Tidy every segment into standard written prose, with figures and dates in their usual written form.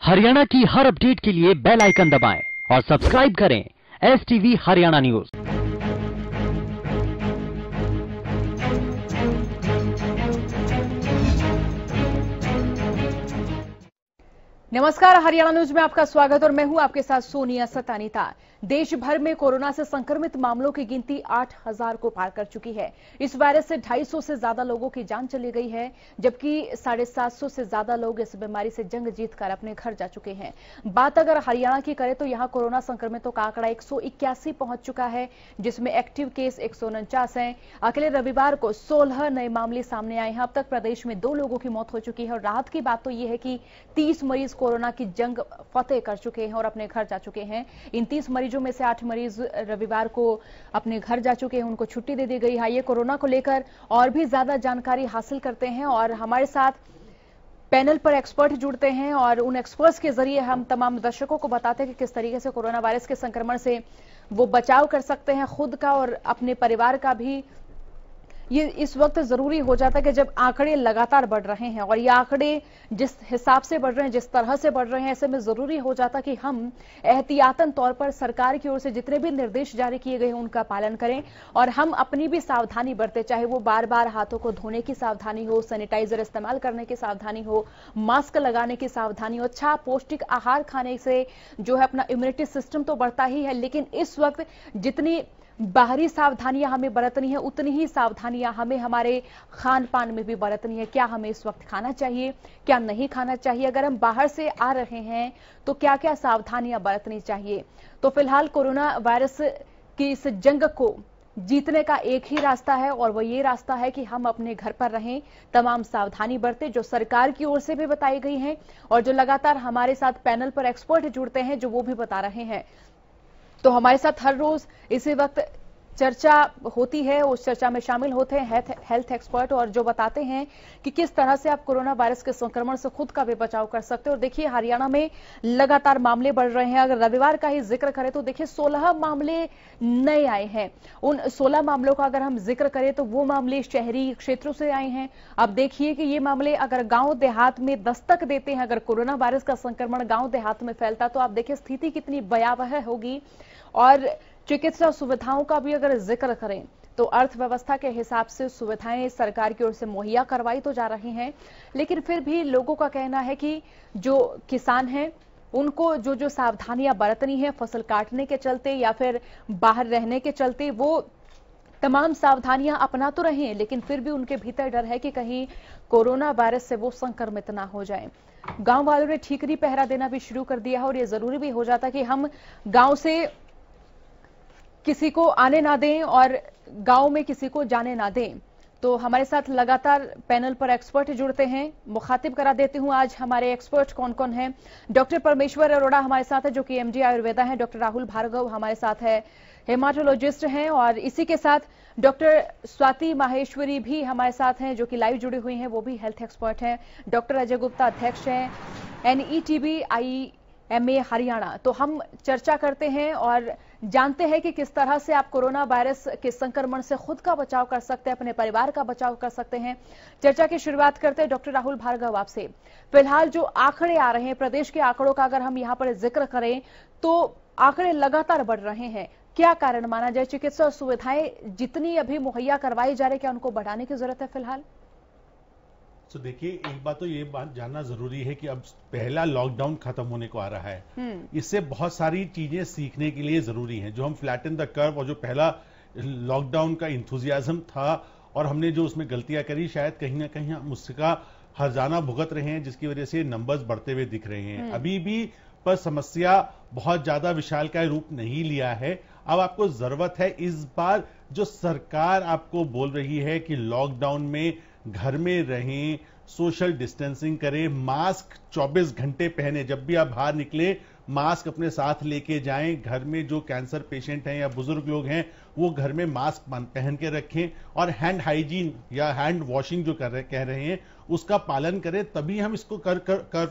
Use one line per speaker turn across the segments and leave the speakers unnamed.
हरियाणा की हर अपडेट के लिए बेल आइकन दबाएं और सब्सक्राइब करें STV हरियाणा न्यूज।
नमस्कार, हरियाणा न्यूज में आपका स्वागत और मैं हूं आपके साथ सोनिया सतानीता। देश भर में कोरोना से संक्रमित मामलों की गिनती 8,000 को पार कर चुकी है। इस वायरस से 250 से ज्यादा लोगों की जान चली गई है, जबकि 750 से ज्यादा लोग इस बीमारी से जंग जीतकर अपने घर जा चुके हैं। बात अगर हरियाणा की करें तो यहां कोरोना संक्रमितों का आंकड़ा 181 पहुंच चुका है, जिसमें एक्टिव केस 149 हैं। अगले रविवार को 16 नए मामले सामने आए हैं। अब तक प्रदेश में 2 लोगों की मौत हो चुकी है और राहत की बात तो यह है कि 30 मरीज कोरोना की जंग फतेह कर चुके हैं और अपने घर जा चुके हैं। इन 30 मरीजों में से 8 मरीज रविवार को अपने घर जा चुके हैं, उनको छुट्टी दे दी गई है। ये कोरोना को लेकर और भी ज्यादा जानकारी हासिल करते हैं और हमारे साथ पैनल पर एक्सपर्ट जुड़ते हैं और उन एक्सपर्ट्स के जरिए हम तमाम दर्शकों को बताते हैं कि किस तरीके से कोरोना वायरस के संक्रमण से वो बचाव कर सकते हैं, खुद का और अपने परिवार का भी। ये इस वक्त जरूरी हो जाता है कि जब आंकड़े लगातार बढ़ रहे हैं और ये आंकड़े जिस हिसाब से बढ़ रहे हैं, जिस तरह से बढ़ रहे हैं, ऐसे में जरूरी हो जाता कि हम एहतियातन तौर पर सरकार की ओर से जितने भी निर्देश जारी किए गए हैं उनका पालन करें और हम अपनी भी सावधानी बरतें, चाहे वो बार बार हाथों को धोने की सावधानी हो, सैनिटाइजर इस्तेमाल करने की सावधानी हो, मास्क लगाने की सावधानी हो। अच्छा पौष्टिक आहार खाने से जो है अपना इम्यूनिटी सिस्टम तो बढ़ता ही है, लेकिन इस वक्त जितनी बाहरी सावधानियां हमें बरतनी है उतनी ही सावधानियां हमें हमारे खान पान में भी बरतनी है। क्या हमें इस वक्त खाना चाहिए, क्या नहीं खाना चाहिए, अगर हम बाहर से आ रहे हैं तो क्या क्या सावधानियां बरतनी चाहिए। तो फिलहाल कोरोना वायरस की इस जंग को जीतने का एक ही रास्ता है और वो ये रास्ता है कि हम अपने घर पर रहें, तमाम सावधानी बरतें जो सरकार की ओर से भी बताई गई हैं और जो लगातार हमारे साथ पैनल पर एक्सपर्ट जुड़ते हैं जो वो भी बता रहे हैं। तो हमारे साथ हर रोज इसी वक्त चर्चा होती है, उस चर्चा में शामिल होते हैं हेल्थ एक्सपर्ट और जो बताते हैं कि किस तरह से आप कोरोना वायरस के संक्रमण से खुद का भी बचाव कर सकते हो। और देखिए हरियाणा में लगातार मामले बढ़ रहे हैं। अगर रविवार का ही जिक्र करें तो देखिए 16 मामले नए आए हैं। उन 16 मामलों का अगर हम जिक्र करें तो वो मामले शहरी क्षेत्रों से आए हैं। अब देखिए कि ये मामले अगर गांव देहात में दस्तक देते हैं, अगर कोरोना वायरस का संक्रमण गांव देहात में फैलता तो आप देखिए स्थिति कितनी भयावह होगी। और चिकित्सा सुविधाओं का भी अगर जिक्र करें तो अर्थव्यवस्था के हिसाब से सुविधाएं सरकार की ओर से मुहैया करवाई तो जा रही हैं, लेकिन फिर भी लोगों का कहना है कि जो किसान हैं उनको जो जो सावधानियां बरतनी है फसल काटने के चलते या फिर बाहर रहने के चलते, वो तमाम सावधानियां अपना तो रहे हैं, लेकिन फिर भी उनके भीतर डर है कि कहीं कोरोना वायरस से वो संक्रमित ना हो जाए। गांव वालों ने ठीकरी पहरा देना भी शुरू कर दिया है और ये जरूरी भी हो जाता कि हम गांव से किसी को आने ना दें और गांव में किसी को जाने ना दें। तो हमारे साथ लगातार पैनल पर एक्सपर्ट जुड़ते हैं। मुखातिब करा देती हूं आज हमारे एक्सपर्ट कौन कौन हैं। डॉक्टर परमेश्वर अरोड़ा हमारे साथ है जो कि MD आयुर्वेदा है। डॉक्टर राहुल भार्गव हमारे साथ है, हेमाटोलॉजिस्ट हैं। और इसी के साथ डॉक्टर स्वाति माहेश्वरी भी हमारे साथ हैं जो कि लाइव जुड़ी हुई हैं, वो भी हेल्थ एक्सपर्ट हैं। डॉक्टर अजय गुप्ता अध्यक्ष हैं NETB IMA हरियाणा। तो हम चर्चा करते हैं और जानते हैं कि किस तरह से आप कोरोना वायरस के संक्रमण से खुद का बचाव कर सकते हैं, अपने परिवार का बचाव कर सकते हैं। चर्चा की शुरुआत करते हैं डॉक्टर राहुल भार्गव आपसे। फिलहाल जो आंकड़े आ रहे हैं, प्रदेश के आंकड़ों का अगर हम यहां पर जिक्र करें तो आंकड़े लगातार बढ़ रहे हैं। क्या कारण माना जाए? चिकित्सा सुविधाएं जितनी अभी मुहैया करवाई जा रही, क्या उनको बढ़ाने की जरूरत है फिलहाल?
तो देखिए, एक बात तो ये बात जानना जरूरी है कि अब पहला लॉकडाउन खत्म होने को आ रहा है। इससे बहुत सारी चीजें सीखने के लिए जरूरी हैं। जो हम फ्लैटन द कर्व और जो पहला लॉकडाउन का इंथुजियाज्म था और हमने जो उसमें गलतियां करी, शायद कहीं ना कहीं हम उसका हर्जाना भुगत रहे हैं, जिसकी वजह से नंबर्स बढ़ते हुए दिख रहे हैं। अभी भी पर समस्या बहुत ज्यादा विशालकाय रूप नहीं लिया है। अब आपको जरूरत है इस बार जो सरकार आपको बोल रही है कि लॉकडाउन में घर में रहें, सोशल डिस्टेंसिंग करें, मास्क 24 घंटे पहने, जब भी आप बाहर निकले मास्क अपने साथ लेके जाएं। घर में जो कैंसर पेशेंट हैं या बुजुर्ग लोग हैं वो घर में मास्क पहन के रखें और हैंड हाइजीन या हैंड वॉशिंग जो कह रहे हैं उसका पालन करें, तभी हम इसको कर्व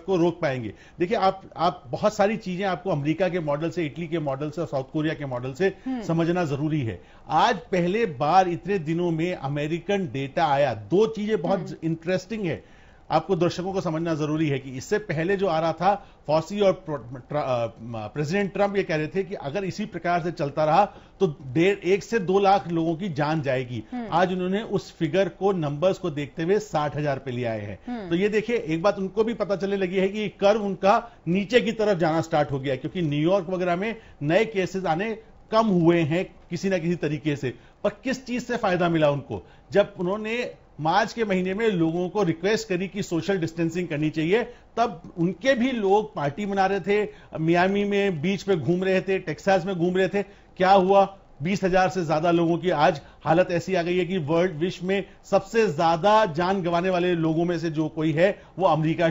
को रोक पाएंगे। देखिए, आप बहुत सारी चीजें आपको अमेरिका के मॉडल से, इटली के मॉडल से और साउथ कोरिया के मॉडल से समझना जरूरी है। आज पहले बार इतने दिनों में अमेरिकन डेटा आया। 2 चीजें बहुत इंटरेस्टिंग है। आपको दर्शकों को समझना जरूरी है कि इससे पहले जो आ रहा था, फॉसी और प्रेसिडेंट ट्रंप ये कह रहे थे कि अगर इसी प्रकार से चलता रहा तो 1 से 2 लाख लोगों की जान जाएगी। आज उन्होंने उस फिगर को, नंबर्स को देखते हुए 60,000 पे ले आए हैं। तो ये देखिए, एक बात उनको भी पता चलने लगी है कि कर्व उनका नीचे की तरफ जाना स्टार्ट हो गया, क्योंकि न्यूयॉर्क वगैरह में नए केसेस आने कम हुए हैं किसी ना किसी तरीके से। पर किस चीज से फायदा मिला उनको? जब उन्होंने मार्च के महीने में लोगों को रिक्वेस्ट करी कि सोशल डिस्टेंसिंग करनी चाहिए, तब उनके भी लोग पार्टी मना रहे थे, मियामी में बीच पे घूम रहे थे, टेक्सास में घूम रहे थे। क्या हुआ? 20,000 से ज्यादा लोगों की आज हालत ऐसी आ गई है कि वर्ल्ड विश्व में सबसे ज्यादा जान गंवाने वाले लोगों में से जो कोई है वो अमेरिका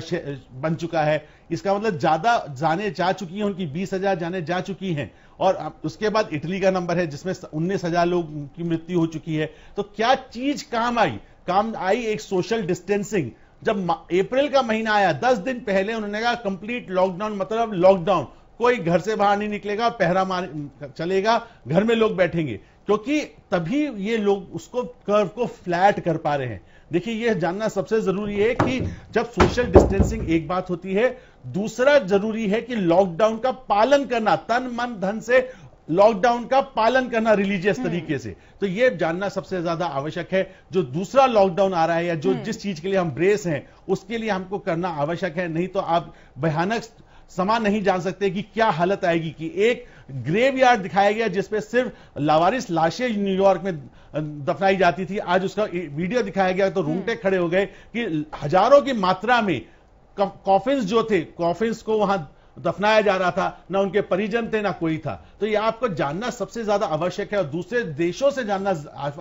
बन चुका है। इसका मतलब ज्यादा जाने जा चुकी हैं, उनकी 20,000 जाने जा चुकी हैं। और उसके बाद इटली का नंबर है जिसमें 19,000 लोगों की मृत्यु हो चुकी है। तो क्या चीज काम आई एक सोशल डिस्टेंसिंग। जब अप्रैल का महीना आया, 10 दिन पहले उन्होंने कहा कंप्लीट लॉकडाउन, मतलब लॉकडाउन, कोई घर से बाहर नहीं निकलेगा, पहरा मार चलेगा, घर में लोग बैठेंगे, क्योंकि तभी ये लोग उसको कर्व को फ्लैट कर पा रहे हैं। देखिए, यह जानना सबसे जरूरी है कि जब सोशल डिस्टेंसिंग एक बात होती है, दूसरा जरूरी है कि लॉकडाउन का पालन करना, तन मन धन से लॉकडाउन का पालन करना रिलीजियस तरीके से। तो यह जानना सबसे ज्यादा आवश्यक है। जो दूसरा लॉकडाउन आ रहा है या जो जिस चीज के लिए हम ब्रेस हैं, उसके लिए हमको करना आवश्यक है। नहीं तो आप भयानक समा नहीं जान सकते कि क्या हालत आएगी। कि एक ग्रेवयार्ड दिखाया गया जिसपे सिर्फ लावारिस लाशें न्यूयॉर्क में दफनाई जाती थी, आज उसका वीडियो दिखाया गया तो रूंगटे खड़े हो गए कि हजारों की मात्रा में कॉफिन्स जो थे, कॉफिन्स को वहां दफनाया जा रहा था, ना उनके परिजन थे ना कोई था। तो ये आपको जानना सबसे ज्यादा आवश्यक है और दूसरे देशों से जानना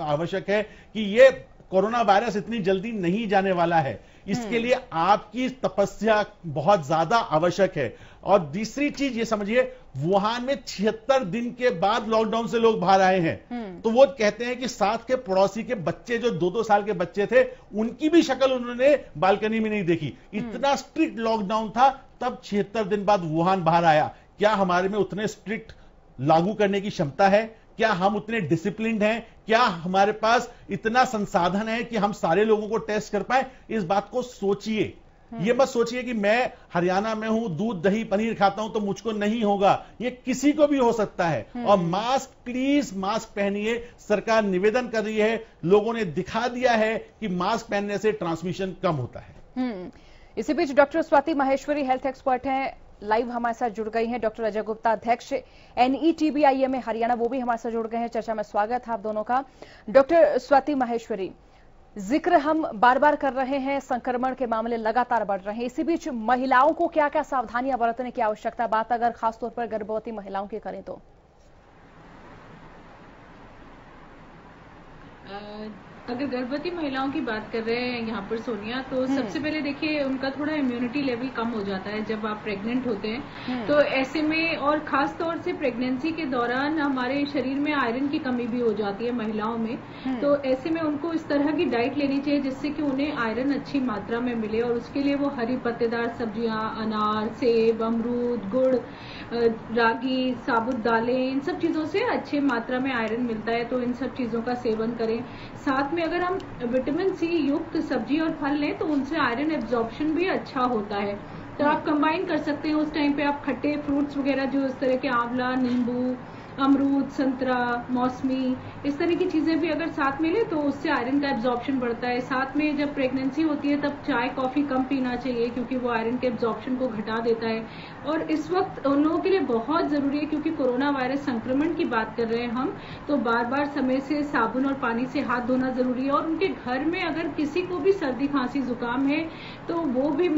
आवश्यक है कि ये कोरोना वायरस इतनी जल्दी नहीं जाने वाला है। इसके लिए आपकी तपस्या बहुत ज्यादा आवश्यक है। और दूसरी चीज ये समझिए, वुहान में 76 दिन के बाद लॉकडाउन से लोग बाहर आए हैं। तो वो कहते हैं कि साथ के पड़ोसी के बच्चे जो 2-2 साल के बच्चे थे, उनकी भी शक्ल उन्होंने बालकनी में नहीं देखी। इतना स्ट्रिक्ट लॉकडाउन था, तब 76 दिन बाद वुहान बाहर आया। क्या हमारे में उतने स्ट्रिक्ट लागू करने की क्षमता है? क्या हम उतने डिसिप्लिन्ड हैं? क्या हमारे पास इतना संसाधन है कि हम सारे लोगों को टेस्ट कर पाए? इस बात को सोचिए। ये मत सोचिए कि मैं हरियाणा में हूं, दूध दही पनीर खाता हूं तो मुझको नहीं होगा। ये किसी को भी हो सकता है। और मास्क, प्लीज मास्क पहनिए। सरकार निवेदन कर रही है, लोगों ने दिखा दिया है कि मास्क पहनने से ट्रांसमिशन कम होता है।
इसी बीच doctor Swati Maheshwari health expert हैं, लाइव हमारे साथ जुड़ गई हैं। डॉक्टर अजय गुप्ता, अध्यक्ष NETBIMA हरियाणा, वो भी हमारे साथ जुड़ गए हैं। चर्चा में स्वागत है आप दोनों का। डॉक्टर स्वाति माहेश्वरी, जिक्र हम बार बार कर रहे हैं, संक्रमण के मामले लगातार बढ़ रहे हैं। इसी बीच महिलाओं को क्या क्या सावधानियां बरतने की आवश्यकता, बात अगर खासतौर पर गर्भवती महिलाओं की करें तो?
अगर गर्भवती महिलाओं की बात कर रहे हैं यहाँ पर सोनिया, तो सबसे पहले देखिए उनका थोड़ा इम्यूनिटी लेवल कम हो जाता है जब आप प्रेग्नेंट होते हैं। तो ऐसे में, और खास तौर से प्रेगनेंसी के दौरान हमारे शरीर में आयरन की कमी भी हो जाती है महिलाओं में। तो ऐसे में उनको इस तरह की डाइट लेनी चाहिए जिससे कि उन्हें आयरन अच्छी मात्रा में मिले। और उसके लिए वो हरी पत्तेदार सब्जियां, अनार, सेब, अमरूद, गुड़, रागी, साबुत दालें, इन सब चीजों से अच्छी मात्रा में आयरन मिलता है। तो इन सब चीजों का सेवन करें। साथ में अगर हम विटामिन C युक्त सब्जी और फल लें तो उनसे आयरन एब्जॉर्प्शन भी अच्छा होता है। तो आप कंबाइन कर सकते हैं। उस टाइम पे आप खट्टे फ्रूट्स वगैरह, जो इस तरह के आंवला, नींबू, अमरूद, संतरा, मौसमी, इस तरह की चीजें भी अगर साथ में ले तो उससे आयरन का एब्जॉर्प्शन बढ़ता है। साथ में जब प्रेगनेंसी होती है तब चाय कॉफी कम पीना चाहिए, क्योंकि वो आयरन के एब्जॉर्प्शन को घटा देता है। और इस वक्त उन लोगों के लिए बहुत जरूरी है, क्योंकि कोरोना वायरस संक्रमण की बात कर रहे हैं हम, तो बार बार समय से साबुन और पानी से हाथ धोना जरूरी है। और उनके घर में अगर किसी को भी सर्दी खांसी जुकाम है तो वो भी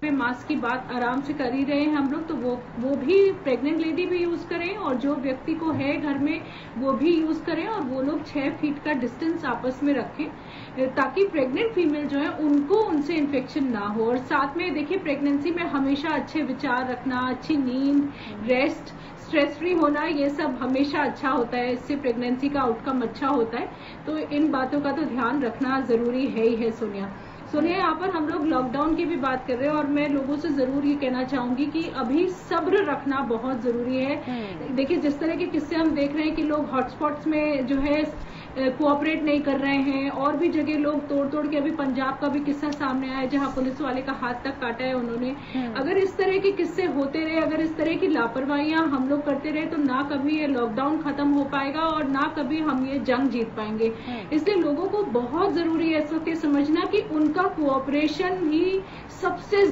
मास्क की बात आराम से कर ही रहे हैं हम लोग, तो वो भी प्रेग्नेंट लेडी भी यूज करें और जो व्यक्ति को है घर में वो भी यूज करें। और वो लोग 6 फीट का डिस्टेंस आपस में रखें ताकि प्रेग्नेंट फीमेल जो है उनको उनसे इन्फेक्शन ना हो। और साथ में देखिए, प्रेगनेंसी में हमेशा अच्छे विचार रखना, अच्छी नींद, रेस्ट, स्ट्रेस फ्री होना, ये सब हमेशा अच्छा होता है। इससे प्रेगनेंसी का आउटकम अच्छा होता है। तो इन बातों का तो ध्यान रखना जरूरी है ही है। सोनिया, यहाँ पर हम लोग लॉकडाउन की भी बात कर रहे हैं और मैं लोगों से जरूर ये कहना चाहूंगी कि अभी सब्र रखना बहुत जरूरी है। देखिए, जिस तरह के किस्से हम देख रहे हैं कि लोग हॉटस्पॉट्स में जो है कोऑपरेट नहीं कर रहे हैं, और भी जगह लोग तोड़ तोड़ के, अभी पंजाब का भी किस्सा सामने आया जहां पुलिस वाले का हाथ तक काटा है उन्होंने। अगर इस तरह के किस्से होते रहे, अगर इस तरह की लापरवाहियां हम लोग करते रहे, तो ना कभी ये लॉकडाउन खत्म हो पाएगा और ना कभी हम ये जंग जीत पाएंगे। इसलिए लोगों को बहुत जरूरी है इस वक्त ये समझना कि उनका कोऑपरेशन ही सबसे,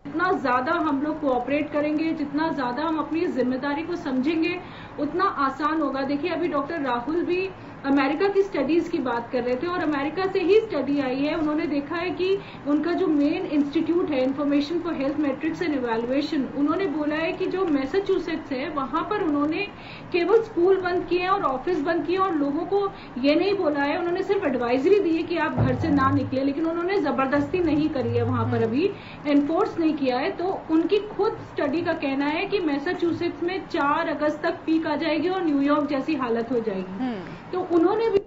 जितना ज्यादा हम लोग कोऑपरेट करेंगे, जितना ज्यादा हम अपनी जिम्मेदारी को समझेंगे, उतना आसान होगा। देखिए, अभी डॉक्टर राहुल भी अमेरिका की स्टडीज की बात कर रहे थे और अमेरिका से ही स्टडी आई है। उन्होंने देखा है कि उनका जो मेन इंस्टीट्यूट है information for health matrix and evaluation, उन्होंने बोला है कि जो मैसाचुसेट्स है वहां पर उन्होंने केवल स्कूल बंद किए हैं और ऑफिस बंद किए और लोगों को ये नहीं बोला है, उन्होंने सिर्फ एडवाइजरी दी है कि आप घर से ना निकले, लेकिन उन्होंने जबरदस्ती नहीं करी है, वहां पर अभी एनफोर्स नहीं किया है। तो उनकी खुद स्टडी का कहना है कि मैसाचुसेट्स में 4 अगस्त तक पीक आ जाएगी और न्यूयॉर्क जैसी हालत हो जाएगी। तो उन्होंने भी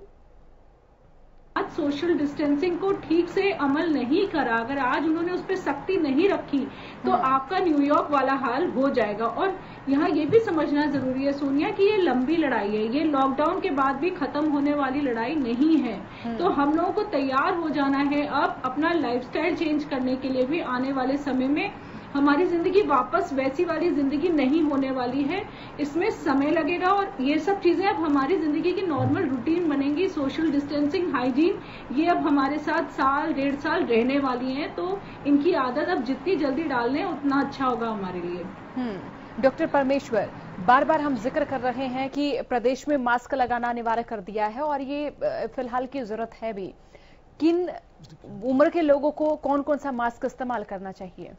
आज सोशल डिस्टेंसिंग को ठीक से अमल नहीं करा, अगर आज उन्होंने उस पर सख्ती नहीं रखी तो आपका न्यूयॉर्क वाला हाल हो जाएगा। और यहाँ ये भी समझना जरूरी है सोनिया कि ये लंबी लड़ाई है, ये लॉकडाउन के बाद भी खत्म होने वाली लड़ाई नहीं है। तो हम लोगों को तैयार हो जाना है अब अपना लाइफस्टाइल चेंज करने के लिए भी। आने वाले समय में हमारी जिंदगी वापस वैसी वाली जिंदगी नहीं होने वाली है, इसमें समय लगेगा और ये सब चीजें अब हमारी जिंदगी की नॉर्मल रूटीन बनेंगी। सोशल डिस्टेंसिंग, हाइजीन, ये अब हमारे साथ साल 1.5 साल रहने वाली हैं, तो इनकी आदत अब जितनी जल्दी डाल लें उतना अच्छा होगा हमारे लिए।
डॉक्टर परमेश्वर, बार बार हम जिक्र कर रहे हैं कि प्रदेश में मास्क लगाना अनिवार्य कर दिया है और ये फिलहाल की जरूरत है भी। किन उम्र के लोगों को कौन कौन सा मास्क इस्तेमाल करना चाहिए?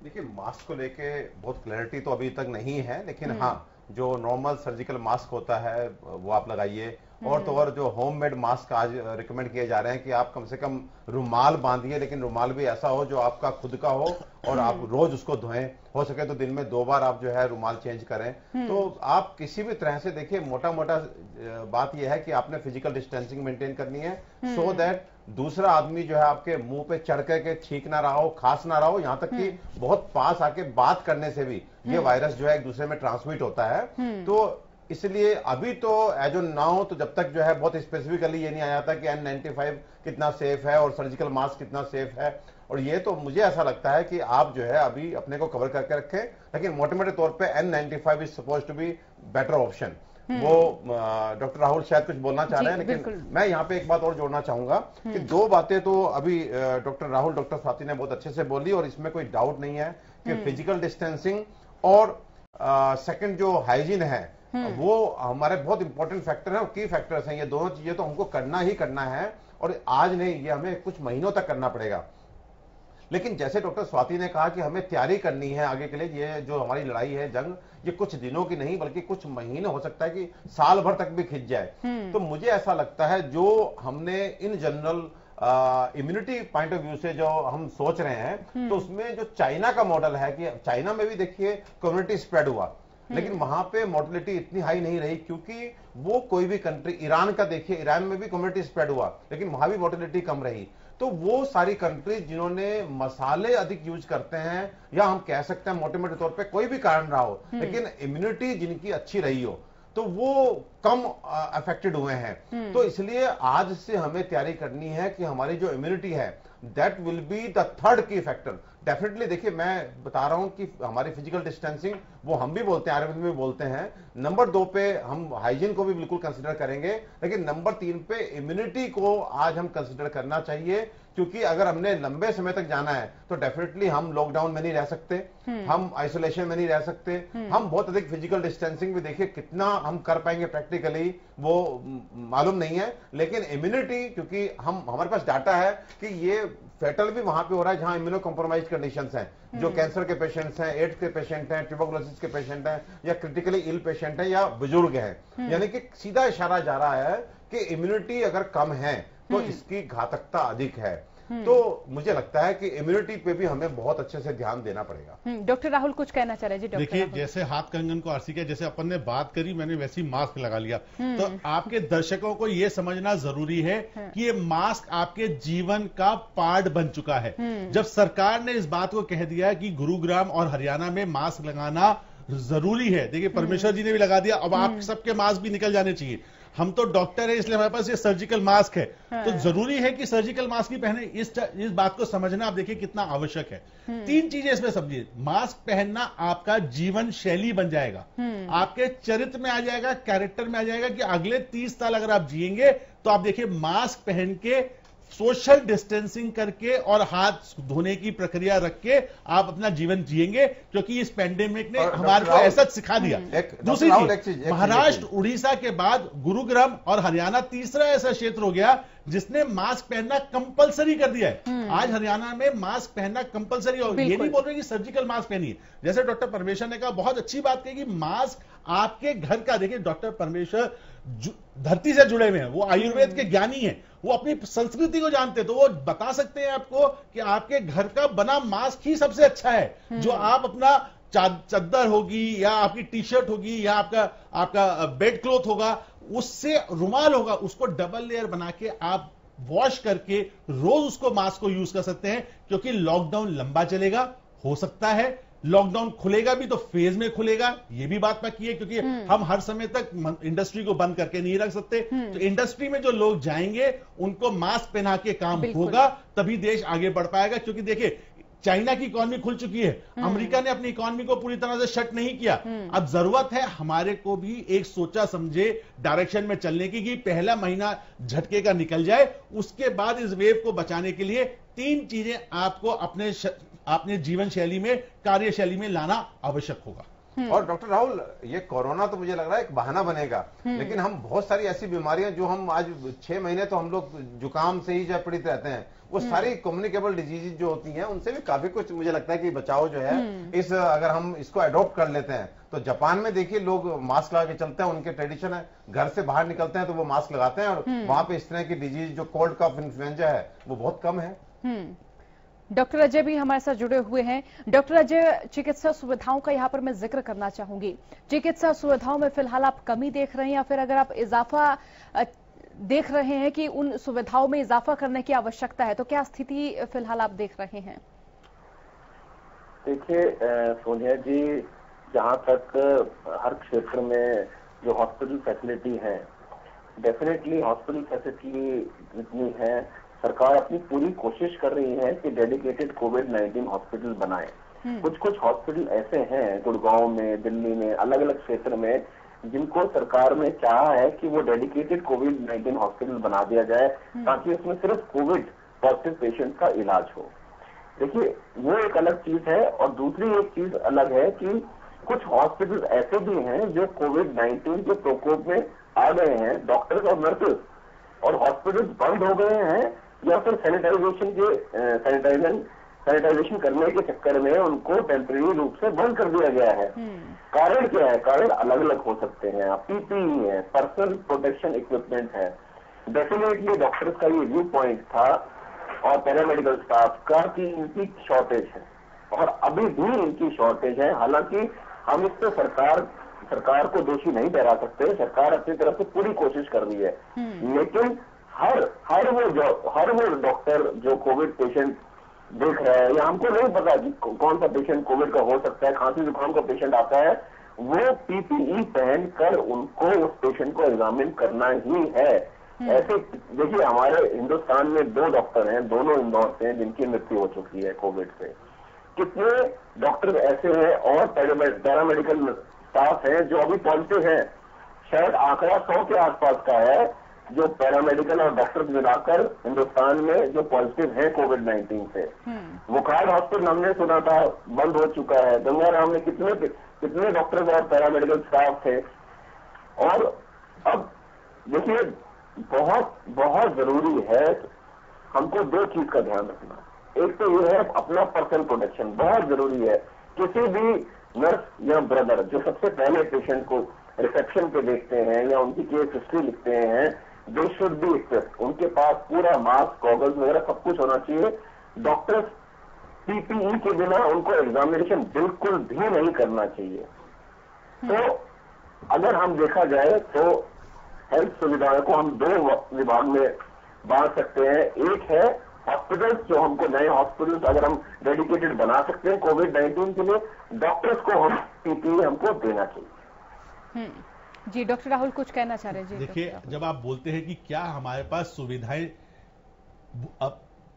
देखिए, मास्क को लेके बहुत क्लैरिटी तो अभी तक नहीं है, लेकिन हाँ, जो नॉर्मल सर्जिकल मास्क होता है वो आप लगाइए। और तो और जो होममेड मास्क आज रिकमेंड किए जा रहे हैं कि आप कम से कम रुमाल बांधिए, लेकिन रुमाल भी ऐसा हो जो आपका खुद का हो और आप रोज उसको धोएं, हो सके तो दिन में 2 बार आप जो है रुमाल चेंज करें। तो आप किसी भी तरह से देखिए, मोटा मोटा बात यह है कि आपने फिजिकल डिस्टेंसिंग मेंटेन करनी है, सो दैट दूसरा आदमी जो है आपके मुंह पे चढ़ के छींक ना रहा हो, खांस ना रहा हो, यहां तक कि बहुत पास आके बात करने से भी ये वायरस जो है एक दूसरे में ट्रांसमिट होता है। तो इसलिए अभी तो एज ऑन नाउ, तो जब तक जो है बहुत स्पेसिफिकली ये नहीं आया था कि N95 कितना सेफ है और सर्जिकल मास्क कितना सेफ है, और ये तो मुझे ऐसा लगता है कि आप जो है अभी अपने को कवर करके रखें, लेकिन मोटे मोटे तौर पे N95 is suppose to be better option. वो डॉक्टर राहुल शायद कुछ बोलना चाह रहे हैं, लेकिन मैं यहाँ पे एक बात और जोड़ना चाहूंगा कि 2 बातें तो अभी डॉक्टर राहुल, डॉक्टर स्वाति ने बहुत अच्छे से बोली और इसमें कोई डाउट नहीं है कि फिजिकल डिस्टेंसिंग और सेकंड जो हाइजीन है वो हमारे बहुत इंपॉर्टेंट फैक्टर है और की फैक्टर्स हैं। ये दोनों चीजें तो हमको करना ही करना है और आज नहीं, ये हमें कुछ महीनों तक करना पड़ेगा। लेकिन जैसे डॉक्टर स्वाति ने कहा कि हमें तैयारी करनी है आगे के लिए, ये जो हमारी लड़ाई है, जंग, ये कुछ दिनों की नहीं बल्कि कुछ महीने, हो सकता है कि साल भर तक भी खिंच जाए। तो मुझे ऐसा लगता है जो हमने in general immunity point of view से जो हम सोच रहे हैं, तो उसमें जो चाइना का मॉडल है कि चाइना में भी देखिए कम्युनिटी स्प्रेड हुआ, लेकिन वहां पे मोर्टेलिटी इतनी हाई नहीं रही क्योंकि वो कोई भी कंट्री, ईरान का देखिए, ईरान में भी कम्युनिटी स्प्रेड हुआ लेकिन वहां भी मोर्टेलिटी कम रही। तो वो सारी कंट्रीज जिन्होंने मसाले अधिक यूज करते हैं, या हम कह सकते हैं मोटे मोटे तौर पे कोई भी कारण रहा हो, लेकिन इम्यूनिटी जिनकी अच्छी रही हो, तो वो कम अफेक्टेड हुए हैं। तो इसलिए आज से हमें तैयारी करनी है कि हमारी जो इम्यूनिटी है that will be the third की फैक्टर। डेफिनेटली देखिए, मैं बता रहा हूं कि हमारी फिजिकल डिस्टेंसिंग वो हम भी बोलते हैं, आयुर्वेद में भी बोलते हैं। नंबर 2 पे हम हाइजीन को भी बिल्कुल कंसिडर करेंगे, लेकिन नंबर 3 पे इम्यूनिटी को आज हम कंसिडर करना चाहिए, क्योंकि अगर हमने लंबे समय तक जाना है तो डेफिनेटली हम लॉकडाउन में नहीं रह सकते, हम आइसोलेशन में नहीं रह सकते, हम बहुत अधिक फिजिकल डिस्टेंसिंग भी देखिए कितना हम कर पाएंगे प्रैक्टिकली वो मालूम नहीं है। लेकिन इम्यूनिटी, क्योंकि हमारे पास डाटा है कि ये फेटल भी वहां पे हो रहा है जहां इम्यूनो कॉम्प्रोमाइज कंडीशंस हैं, जो कैंसर के पेशेंट्स हैं, एड्स के पेशेंट हैं, ट्यूबरकुलोसिस के पेशेंट हैं, या क्रिटिकली इल पेशेंट हैं, या बुजुर्ग हैं। यानी कि सीधा इशारा जा रहा है कि इम्यूनिटी अगर कम है तो इसकी घातकता अधिक है। तो मुझे लगता है कि इम्यूनिटी पे भी हमें बहुत अच्छे से ध्यान देना पड़ेगा।
डॉक्टर राहुल कुछ कहना चाह रहे हैं? जी
देखिए, जैसे हाथ कंगन को आरसी किया, जैसे अपन ने बात करी, मैंने वैसी मास्क लगा लिया। तो आपके दर्शकों को यह समझना जरूरी है कि ये मास्क आपके जीवन का पार्ट बन चुका है। जब सरकार ने इस बात को कह दिया कि गुरुग्राम और हरियाणा में मास्क लगाना जरूरी है, देखिए परमेश्वर जी ने भी लगा दिया, अब आप सबके मास्क भी निकल जाने चाहिए। हम तो डॉक्टर है इसलिए हमारे पास ये सर्जिकल मास्क है। तो जरूरी है कि सर्जिकल मास्क ही पहने, इस बात को समझना आप देखिए कितना आवश्यक है। 3 चीजें इसमें समझिए, मास्क पहनना आपका जीवन शैली बन जाएगा, आपके चरित्र में आ जाएगा, कैरेक्टर में आ जाएगा कि अगले 30 साल अगर आप जिएंगे तो आप देखिए मास्क पहन के, सोशल डिस्टेंसिंग करके और हाथ धोने की प्रक्रिया रख के आप अपना जीवन जिएंगे, क्योंकि इस पैंडेमिक ने हमारे को ऐसा सिखा दिया। दूसरी चीज, महाराष्ट्र, उड़ीसा के बाद गुरुग्राम और हरियाणा तीसरा ऐसा क्षेत्र हो गया जिसने मास्क पहनना कंपलसरी कर दिया है। आज हरियाणा में मास्क पहनना कंपलसरी हो, ये नहीं बोल रहे कि सर्जिकल मास्क पहनिए। जैसे डॉक्टर परमेश्वर ने कहा, बहुत अच्छी बात कही कि मास्क आपके घर का, देखिए डॉक्टर परमेश्वर धरती से जुड़े हुए हैं, वो आयुर्वेद के ज्ञानी हैं, वो अपनी संस्कृति को जानते हैं, तो वो बता सकते हैं आपको कि आपके घर का बना मास्क ही सबसे अच्छा है। जो आप अपना चादर होगी या आपकी टी शर्ट होगी या आपका बेड क्लॉथ होगा, उससे रुमाल होगा, उसको डबल लेयर बना के आप वॉश करके रोज उसको मास्क को यूज कर सकते हैं। क्योंकि लॉकडाउन लंबा चलेगा, हो सकता है लॉकडाउन खुलेगा भी तो फेज में खुलेगा, ये भी बात पक्की है, क्योंकि हम हर समय तक इंडस्ट्री को बंद करके नहीं रख सकते। तो इंडस्ट्री में जो लोग जाएंगे उनको मास्क पहना के काम होगा, तभी देश आगे बढ़ पाएगा। क्योंकि देखिए चाइना की इकॉनमी खुल चुकी है, अमेरिका ने अपनी इकॉनमी को पूरी तरह से शट नहीं किया। अब जरूरत है हमारे को भी एक सोचा समझे डायरेक्शन में चलने की, कि पहला महीना झटके का निकल जाए, उसके बाद इस वेव को बचाने के लिए 3 चीजें आपको अपने जीवन शैली में, कार्यशैली में लाना आवश्यक होगा।
और डॉक्टर राहुल, ये कोरोना तो मुझे लग रहा है एक बहाना बनेगा, लेकिन हम बहुत सारी ऐसी बीमारियां जो हम आज 6 महीने तो हम लोग जुकाम से ही जो पीड़ित रहते हैं, वो सारी कम्युनिकेबल डिजीज जो होती हैं उनसे भी काफी कुछ मुझे लगता है कि बचाव जो है इस, अगर हम इसको अडॉप्ट कर लेते हैं तो जापान में देखिए लोग मास्क लगा के चलते हैं, उनके ट्रेडिशन है, घर से बाहर निकलते हैं तो वो मास्क लगाते हैं, और वहां पे इस तरह की डिजीज जो कोल्ड कफ इन्फ्लुएंजा है वो बहुत कम है।
डॉक्टर अजय भी हमारे साथ जुड़े हुए हैं। डॉक्टर अजय, चिकित्सा सुविधाओं का यहाँ पर मैं जिक्र करना चाहूंगी। चिकित्सा सुविधाओं में फिलहाल आप कमी देख रहे हैं या फिर अगर आप इजाफा देख रहे हैं कि उन सुविधाओं में इजाफा करने की आवश्यकता है, तो क्या स्थिति फिलहाल आप देख रहे हैं?
देखिए सोनिया जी, जहां तक हर क्षेत्र में जो हॉस्पिटल फैसिलिटी है, डेफिनेटली हॉस्पिटल फैसिलिटी जितनी है, सरकार अपनी पूरी कोशिश कर रही है कि डेडिकेटेड कोविड-19 हॉस्पिटल बनाए। कुछ हॉस्पिटल ऐसे हैं गुड़गांव में, दिल्ली में, अलग अलग क्षेत्र में, जिनको सरकार ने चाहा है कि वो डेडिकेटेड कोविड-19 हॉस्पिटल बना दिया जाए, ताकि उसमें सिर्फ कोविड पॉजिटिव पेशेंट का इलाज हो। देखिए वो एक अलग चीज है, और दूसरी एक चीज अलग है कि कुछ हॉस्पिटल ऐसे भी हैं जो कोविड-19 के प्रकोप में आ गए हैं, डॉक्टर्स और नर्सेज, और हॉस्पिटल्स बंद हो गए हैं, या फिर सैनिटाइजेशन करने के चक्कर में उनको टेम्परेरी रूप से बंद कर दिया गया है। कारण क्या है? कारण अलग अलग हो सकते हैं। पीपीई है, पर्सनल प्रोटेक्शन इक्विपमेंट है। डेफिनेटली डॉक्टर्स का ये व्यू पॉइंट था और पैरामेडिकल स्टाफ का कि इनकी शॉर्टेज है, और अभी भी इनकी शॉर्टेज है। हालांकि हम इस पे सरकार को दोषी नहीं ठहरा सकते, सरकार अपनी तरफ से पूरी कोशिश कर रही है, लेकिन हर वो डॉक्टर जो कोविड पेशेंट देख रहा है, या हमको नहीं पता कि कौन सा पेशेंट कोविड का हो सकता है, खांसी जुकाम का पेशेंट आता है, वो पीपीई पहनकर उनको उस पेशेंट को एग्जामिन करना ही है। ऐसे देखिए हमारे हिंदुस्तान में 2 डॉक्टर हैं, दोनों इंदौर से हैं, जिनकी मृत्यु हो चुकी है कोविड से। कितने डॉक्टर ऐसे हैं और पैरामेडिकल स्टाफ हैं जो अभी पॉजिटिव हैं? शायद आंकड़ा 100 के आसपास का है जो पैरामेडिकल और डॉक्टर मिलाकर हिंदुस्तान में जो पॉजिटिव है कोविड-19 से। बुखार हॉस्पिटल हमने सुना था बंद हो चुका है, गंगाराम में कितने डॉक्टर्स और पैरामेडिकल स्टाफ थे। और अब देखिए बहुत जरूरी है हमको 2 चीज का ध्यान रखना। एक तो ये है अपना पर्सनल प्रोटेक्शन, बहुत जरूरी है। किसी भी नर्स या ब्रदर जो सबसे पहले पेशेंट को रिसेप्शन पे देखते हैं या उनकी केस हिस्ट्री लिखते हैं, दे शुड बी इक्विप्ड, उनके पास पूरा मास्क, गॉगल्स वगैरह सब कुछ होना चाहिए। डॉक्टर्स पीपीई के बिना उनको एग्जामिनेशन बिल्कुल भी नहीं करना चाहिए। तो अगर हम देखा जाए तो हेल्थ सुविधाओं को हम 2 विभाग में बांट सकते हैं। एक है हॉस्पिटल्स, जो हमको नए हॉस्पिटल्स अगर हम डेडिकेटेड बना सकते हैं कोविड-19 के लिए, डॉक्टर्स को हम पीपीई हमको देना चाहिए।
जी डॉक्टर राहुल कुछ कहना चाह रहे हैं? जी
देखिए, जब आप बोलते हैं कि क्या हमारे पास सुविधाएं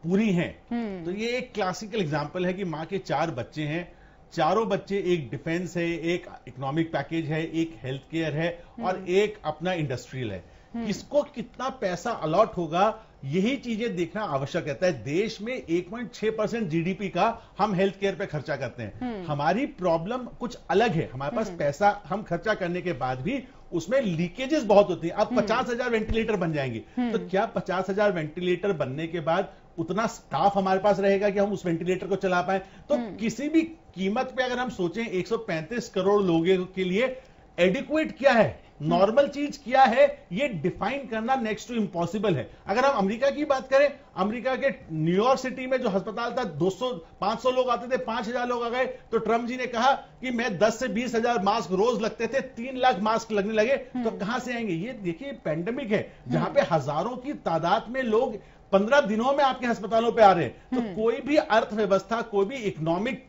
पूरी हैं, तो ये एक क्लासिकल एग्जांपल है कि मां के 4 बच्चे हैं, चारों बच्चे, एक डिफेंस है, एक इकोनॉमिक पैकेज है, एक हेल्थ केयर है और एक अपना इंडस्ट्रियल है। किसको कितना पैसा अलॉट होगा, यही चीजें देखना आवश्यक रहता है। देश में 1.6% जीडीपी का हम हेल्थ केयर पे खर्चा करते हैं। हमारी प्रॉब्लम कुछ अलग है, हमारे पास पैसा हम खर्चा करने के बाद भी उसमें लीकेजेस बहुत होती है। अब 50,000 वेंटिलेटर बन जाएंगे, तो क्या 50,000 वेंटिलेटर बनने के बाद उतना स्टाफ हमारे पास रहेगा कि हम उस वेंटिलेटर को चला पाए? तो किसी भी कीमत पे अगर हम सोचें 135 करोड़ लोगों के लिए एडिक्वेट क्या है, नॉर्मल चीज क्या है, ये डिफाइन करना नेक्स्ट टू इम्पॉसिबल है। अगर हम अमेरिका की बात करें, अमेरिका के न्यूयॉर्क सिटी में जो अस्पताल था 500 लोग आते थे, 5,000 लोग आ गए, तो ट्रंप जी ने कहा कि मैं 10 से 20,000 मास्क रोज लगते थे, 3 लाख मास्क लगने लगे, तो कहां से आएंगे? ये देखिए पैंडेमिक है जहां पे हजारों की तादाद में लोग 15 दिनों में आपके अस्पतालों पे आ रहे हैं। तो कोई भी अर्थव्यवस्था, कोई भी इकोनॉमिक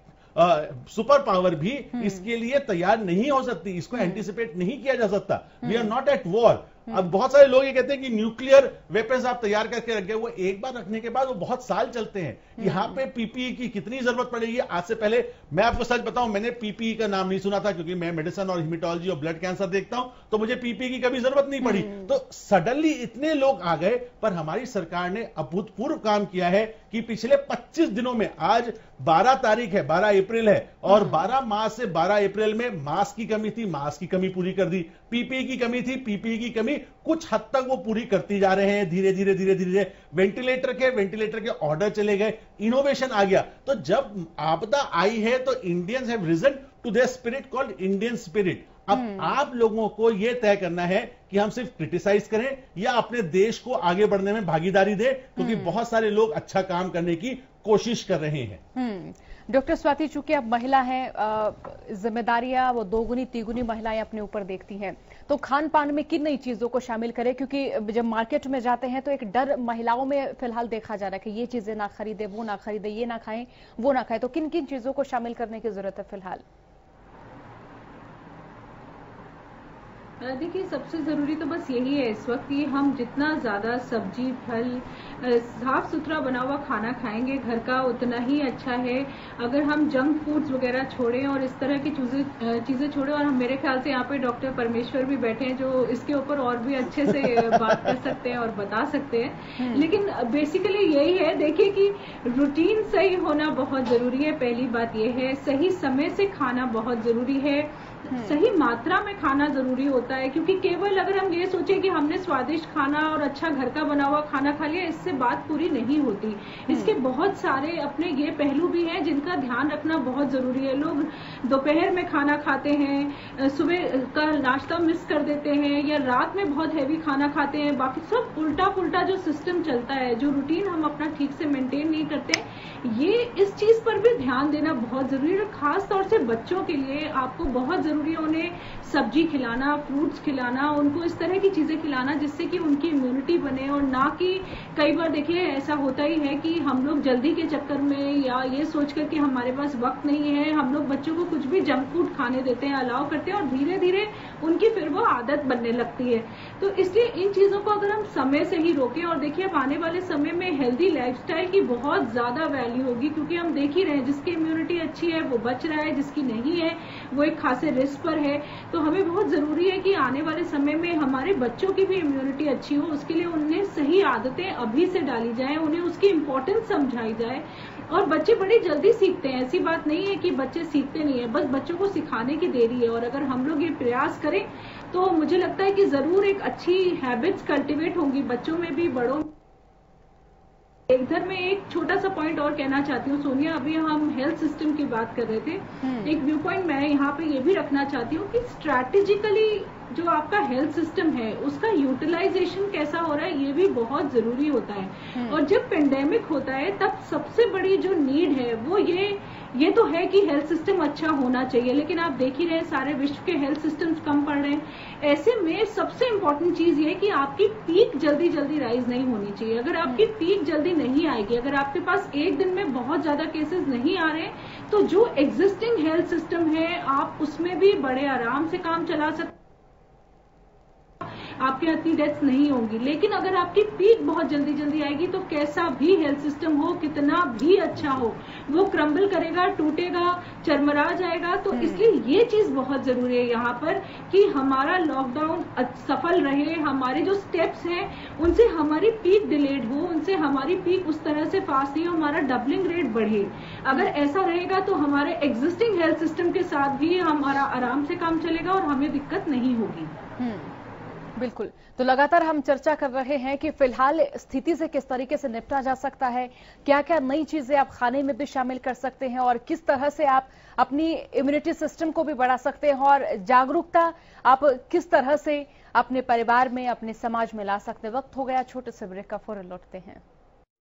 सुपर पावर भी इसके लिए तैयार नहीं हो सकती, इसको एंटिसिपेट नहीं किया जा सकता। We are not at war. अब बहुत सारे लोग ये कहते हैं कि न्यूक्लियर वेपन्स आप तैयार करके रख गए, वो एक बार रखने के बाद वो बहुत साल चलते हैं। यहां पे पीपीई की कितनी जरूरत पड़ेगी? आज से पहले मैं आपको सच बताऊं, मैंने पीपीई का नाम नहीं सुना था, क्योंकि मैं मेडिसिन और हिमेटोलॉजी और ब्लड कैंसर देखता हूं, तो मुझे पीपीई की कभी जरूरत नहीं पड़ी। तो सडनली इतने लोग आ गए, पर हमारी सरकार ने अभूतपूर्व काम किया है कि पिछले 25 दिनों में, आज 12 तारीख है, 12 अप्रैल है, और 12 मार्च से 12 अप्रैल में मास्क की कमी थी, मास्क की कमी पूरी कर दी, पीपीई की कमी थी, पीपीई की कमी कुछ हद तक वो पूरी करती जा रहे हैं, धीरे धीरे धीरे धीरे। वेंटिलेटर के ऑर्डर चले गए, इनोवेशन आ गया। तो जब आपदा आई है तो Indians have reason to their spirit called Indian spirit. अब आप लोगों को यह तय करना है कि हम सिर्फ क्रिटिसाइज करें या अपने देश को आगे बढ़ने में भागीदारी दें, क्योंकि बहुत सारे लोग अच्छा काम करने की कोशिश कर रहे हैं।
डॉक्टर स्वाति, चूंकि आप महिला हैं, जिम्मेदारियां वो दोगुनी तिगुनी महिलाएं अपने ऊपर देखती हैं, तो खान पान में किन नई चीजों को शामिल करें? क्योंकि जब मार्केट में जाते हैं तो एक डर महिलाओं में फिलहाल देखा जा रहा है कि ये चीजें ना खरीदे, वो ना खरीदे, ये ना खाएं, वो ना खाएं, तो किन किन चीजों को शामिल करने की जरूरत है फिलहाल?
देखिए, सबसे ज़रूरी तो बस यही है इस वक्त कि हम जितना ज़्यादा सब्जी फल साफ सुथरा बना हुआ खाना खाएंगे घर का, उतना ही अच्छा है। अगर हम जंक फूड्स वगैरह छोड़ें और इस तरह की चीज़ें छोड़ें, और हम, मेरे ख्याल से यहाँ पे डॉक्टर परमेश्वर भी बैठे हैं जो इसके ऊपर और भी अच्छे से बात कर सकते हैं और बता सकते हैं। लेकिन बेसिकली यही है, देखिए कि रूटीन सही होना बहुत ज़रूरी है। पहली बात यह है, सही समय से खाना बहुत ज़रूरी है, सही मात्रा में खाना जरूरी होता है, क्योंकि केवल अगर हम ये सोचें कि हमने स्वादिष्ट खाना और अच्छा घर का बना हुआ खाना खा लिया, इससे बात पूरी नहीं होती। इसके बहुत सारे अपने ये पहलू भी हैं जिनका ध्यान रखना बहुत जरूरी है। लोग दोपहर में खाना खाते हैं, सुबह का नाश्ता मिस कर देते हैं, या रात में बहुत हैवी खाना खाते हैं, बाकी सब उल्टा पुल्टा जो सिस्टम चलता है, जो रूटीन हम अपना ठीक से मेंटेन नहीं करते, ये इस चीज पर भी ध्यान देना बहुत जरूरी है। खास तौर से बच्चों के लिए आपको बहुत जरूरी है उन्हें सब्जी खिलाना, फ्रूट्स खिलाना, उनको इस तरह की चीजें खिलाना जिससे कि उनकी इम्यूनिटी बने, और ना कि कई बार देखिए ऐसा होता ही है कि हम लोग जल्दी के चक्कर में या ये सोचकर कि हमारे पास वक्त नहीं है, हम लोग बच्चों को कुछ भी जंक फूड खाने देते हैं, अलाउ करते हैं, और धीरे धीरे उनकी फिर वो आदत बनने लगती है। तो इसलिए इन चीजों को अगर हम समय से ही रोकें, और देखिए अब आने वाले समय में हेल्दी लाइफस्टाइल की बहुत ज्यादा वैल्यू होगी, क्योंकि हम देख ही रहे हैं जिसकी इम्यूनिटी अच्छी है वो बच रहा है, जिसकी नहीं है वो एक खासे रिस्क पर है। तो हमें बहुत जरूरी है कि आने वाले समय में हमारे बच्चों की भी इम्यूनिटी अच्छी हो, उसके लिए उन्हें सही आदतें अभी से डाली जाए, उन्हें उसकी इम्पोर्टेंस समझाई जाए। और बच्चे बड़ी जल्दी सीखते हैं, ऐसी बात नहीं है कि बच्चे सीखते नहीं है, बस बच्चों को सिखाने की देरी है। और अगर हम लोग ये प्रयास करें तो मुझे लगता है कि जरूर एक अच्छी हैबिट्स कल्टिवेट होंगी बच्चों में भी, बड़ों में। इधर में एक छोटा सा पॉइंट और कहना चाहती हूँ सोनिया, अभी हम हेल्थ सिस्टम की बात कर रहे थे, एक व्यू पॉइंट मैं यहाँ पे ये भी रखना चाहती हूँ कि स्ट्रैटेजिकली जो आपका हेल्थ सिस्टम है उसका यूटिलाइजेशन कैसा हो रहा है, ये भी बहुत जरूरी होता है। और जब पेंडेमिक होता है तब सबसे बड़ी जो नीड है वो ये तो है कि हेल्थ सिस्टम अच्छा होना चाहिए, लेकिन आप देख ही रहे हैं सारे विश्व के हेल्थ सिस्टम्स कम पड़ रहे हैं। ऐसे में सबसे इंपॉर्टेंट चीज ये कि आपकी पीक जल्दी जल्दी राइज नहीं होनी चाहिए। अगर आपकी पीक जल्दी नहीं आएगी, अगर आपके पास एक दिन में बहुत ज्यादा केसेस नहीं आ रहे, तो जो एग्जिस्टिंग हेल्थ सिस्टम है आप उसमें भी बड़े आराम से काम चला सकते। आपके यहाँ इतनी डेथ्स नहीं होंगी। लेकिन अगर आपकी पीक बहुत जल्दी जल्दी आएगी तो कैसा भी हेल्थ सिस्टम हो, कितना भी अच्छा हो, वो क्रम्बल करेगा, टूटेगा, चरमरा जाएगा। तो इसलिए ये चीज बहुत जरूरी है यहाँ पर कि हमारा लॉकडाउन सफल रहे, हमारे जो स्टेप्स हैं उनसे हमारी पीक डिलेड हो, उनसे हमारी पीक उस तरह से फास्ट नहीं हो, हमारा डबलिंग रेट बढ़े। अगर ऐसा रहेगा तो हमारे एग्जिस्टिंग हेल्थ सिस्टम के साथ भी हमारा आराम से काम चलेगा और हमें दिक्कत नहीं होगी।
बिल्कुल। तो लगातार हम चर्चा कर रहे हैं कि फिलहाल स्थिति से किस तरीके से निपटा जा सकता है, क्या क्या नई चीजें आप खाने में भी शामिल कर सकते हैं और किस तरह से आप अपनी इम्यूनिटी सिस्टम को भी बढ़ा सकते हैं और जागरूकता आप किस तरह से अपने परिवार में, अपने समाज में ला सकते हैं। वक्त हो गया छोटे से ब्रेक का, फौरन लौटते हैं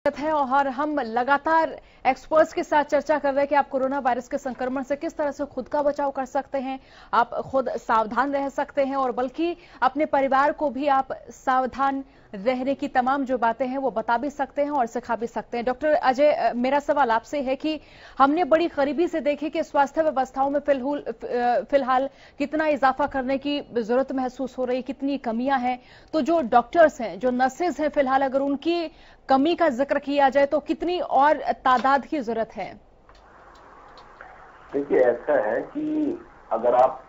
है और हम लगातार एक्सपर्ट्स के साथ चर्चा कर रहे हैं कि आप कोरोना वायरस के संक्रमण से किस तरह से खुद का बचाव कर सकते हैं, आप खुद सावधान रह सकते हैं और बल्कि अपने परिवार को भी आप सावधान रहने की तमाम जो बातें हैं वो बता भी सकते हैं और सिखा भी सकते हैं। डॉक्टर अजय, मेरा सवाल आपसे है कि हमने बड़ी करीबी से देखे कि स्वास्थ्य व्यवस्थाओं में फिलहाल कितना इजाफा करने की जरूरत महसूस हो रही, कितनी कमियां हैं। तो जो डॉक्टर्स हैं, जो नर्सेज हैं, फिलहाल अगर उनकी कमी का जिक्र किया जाए तो कितनी और तादाद की जरूरत है?
देखिए, ऐसा है कि अगर आप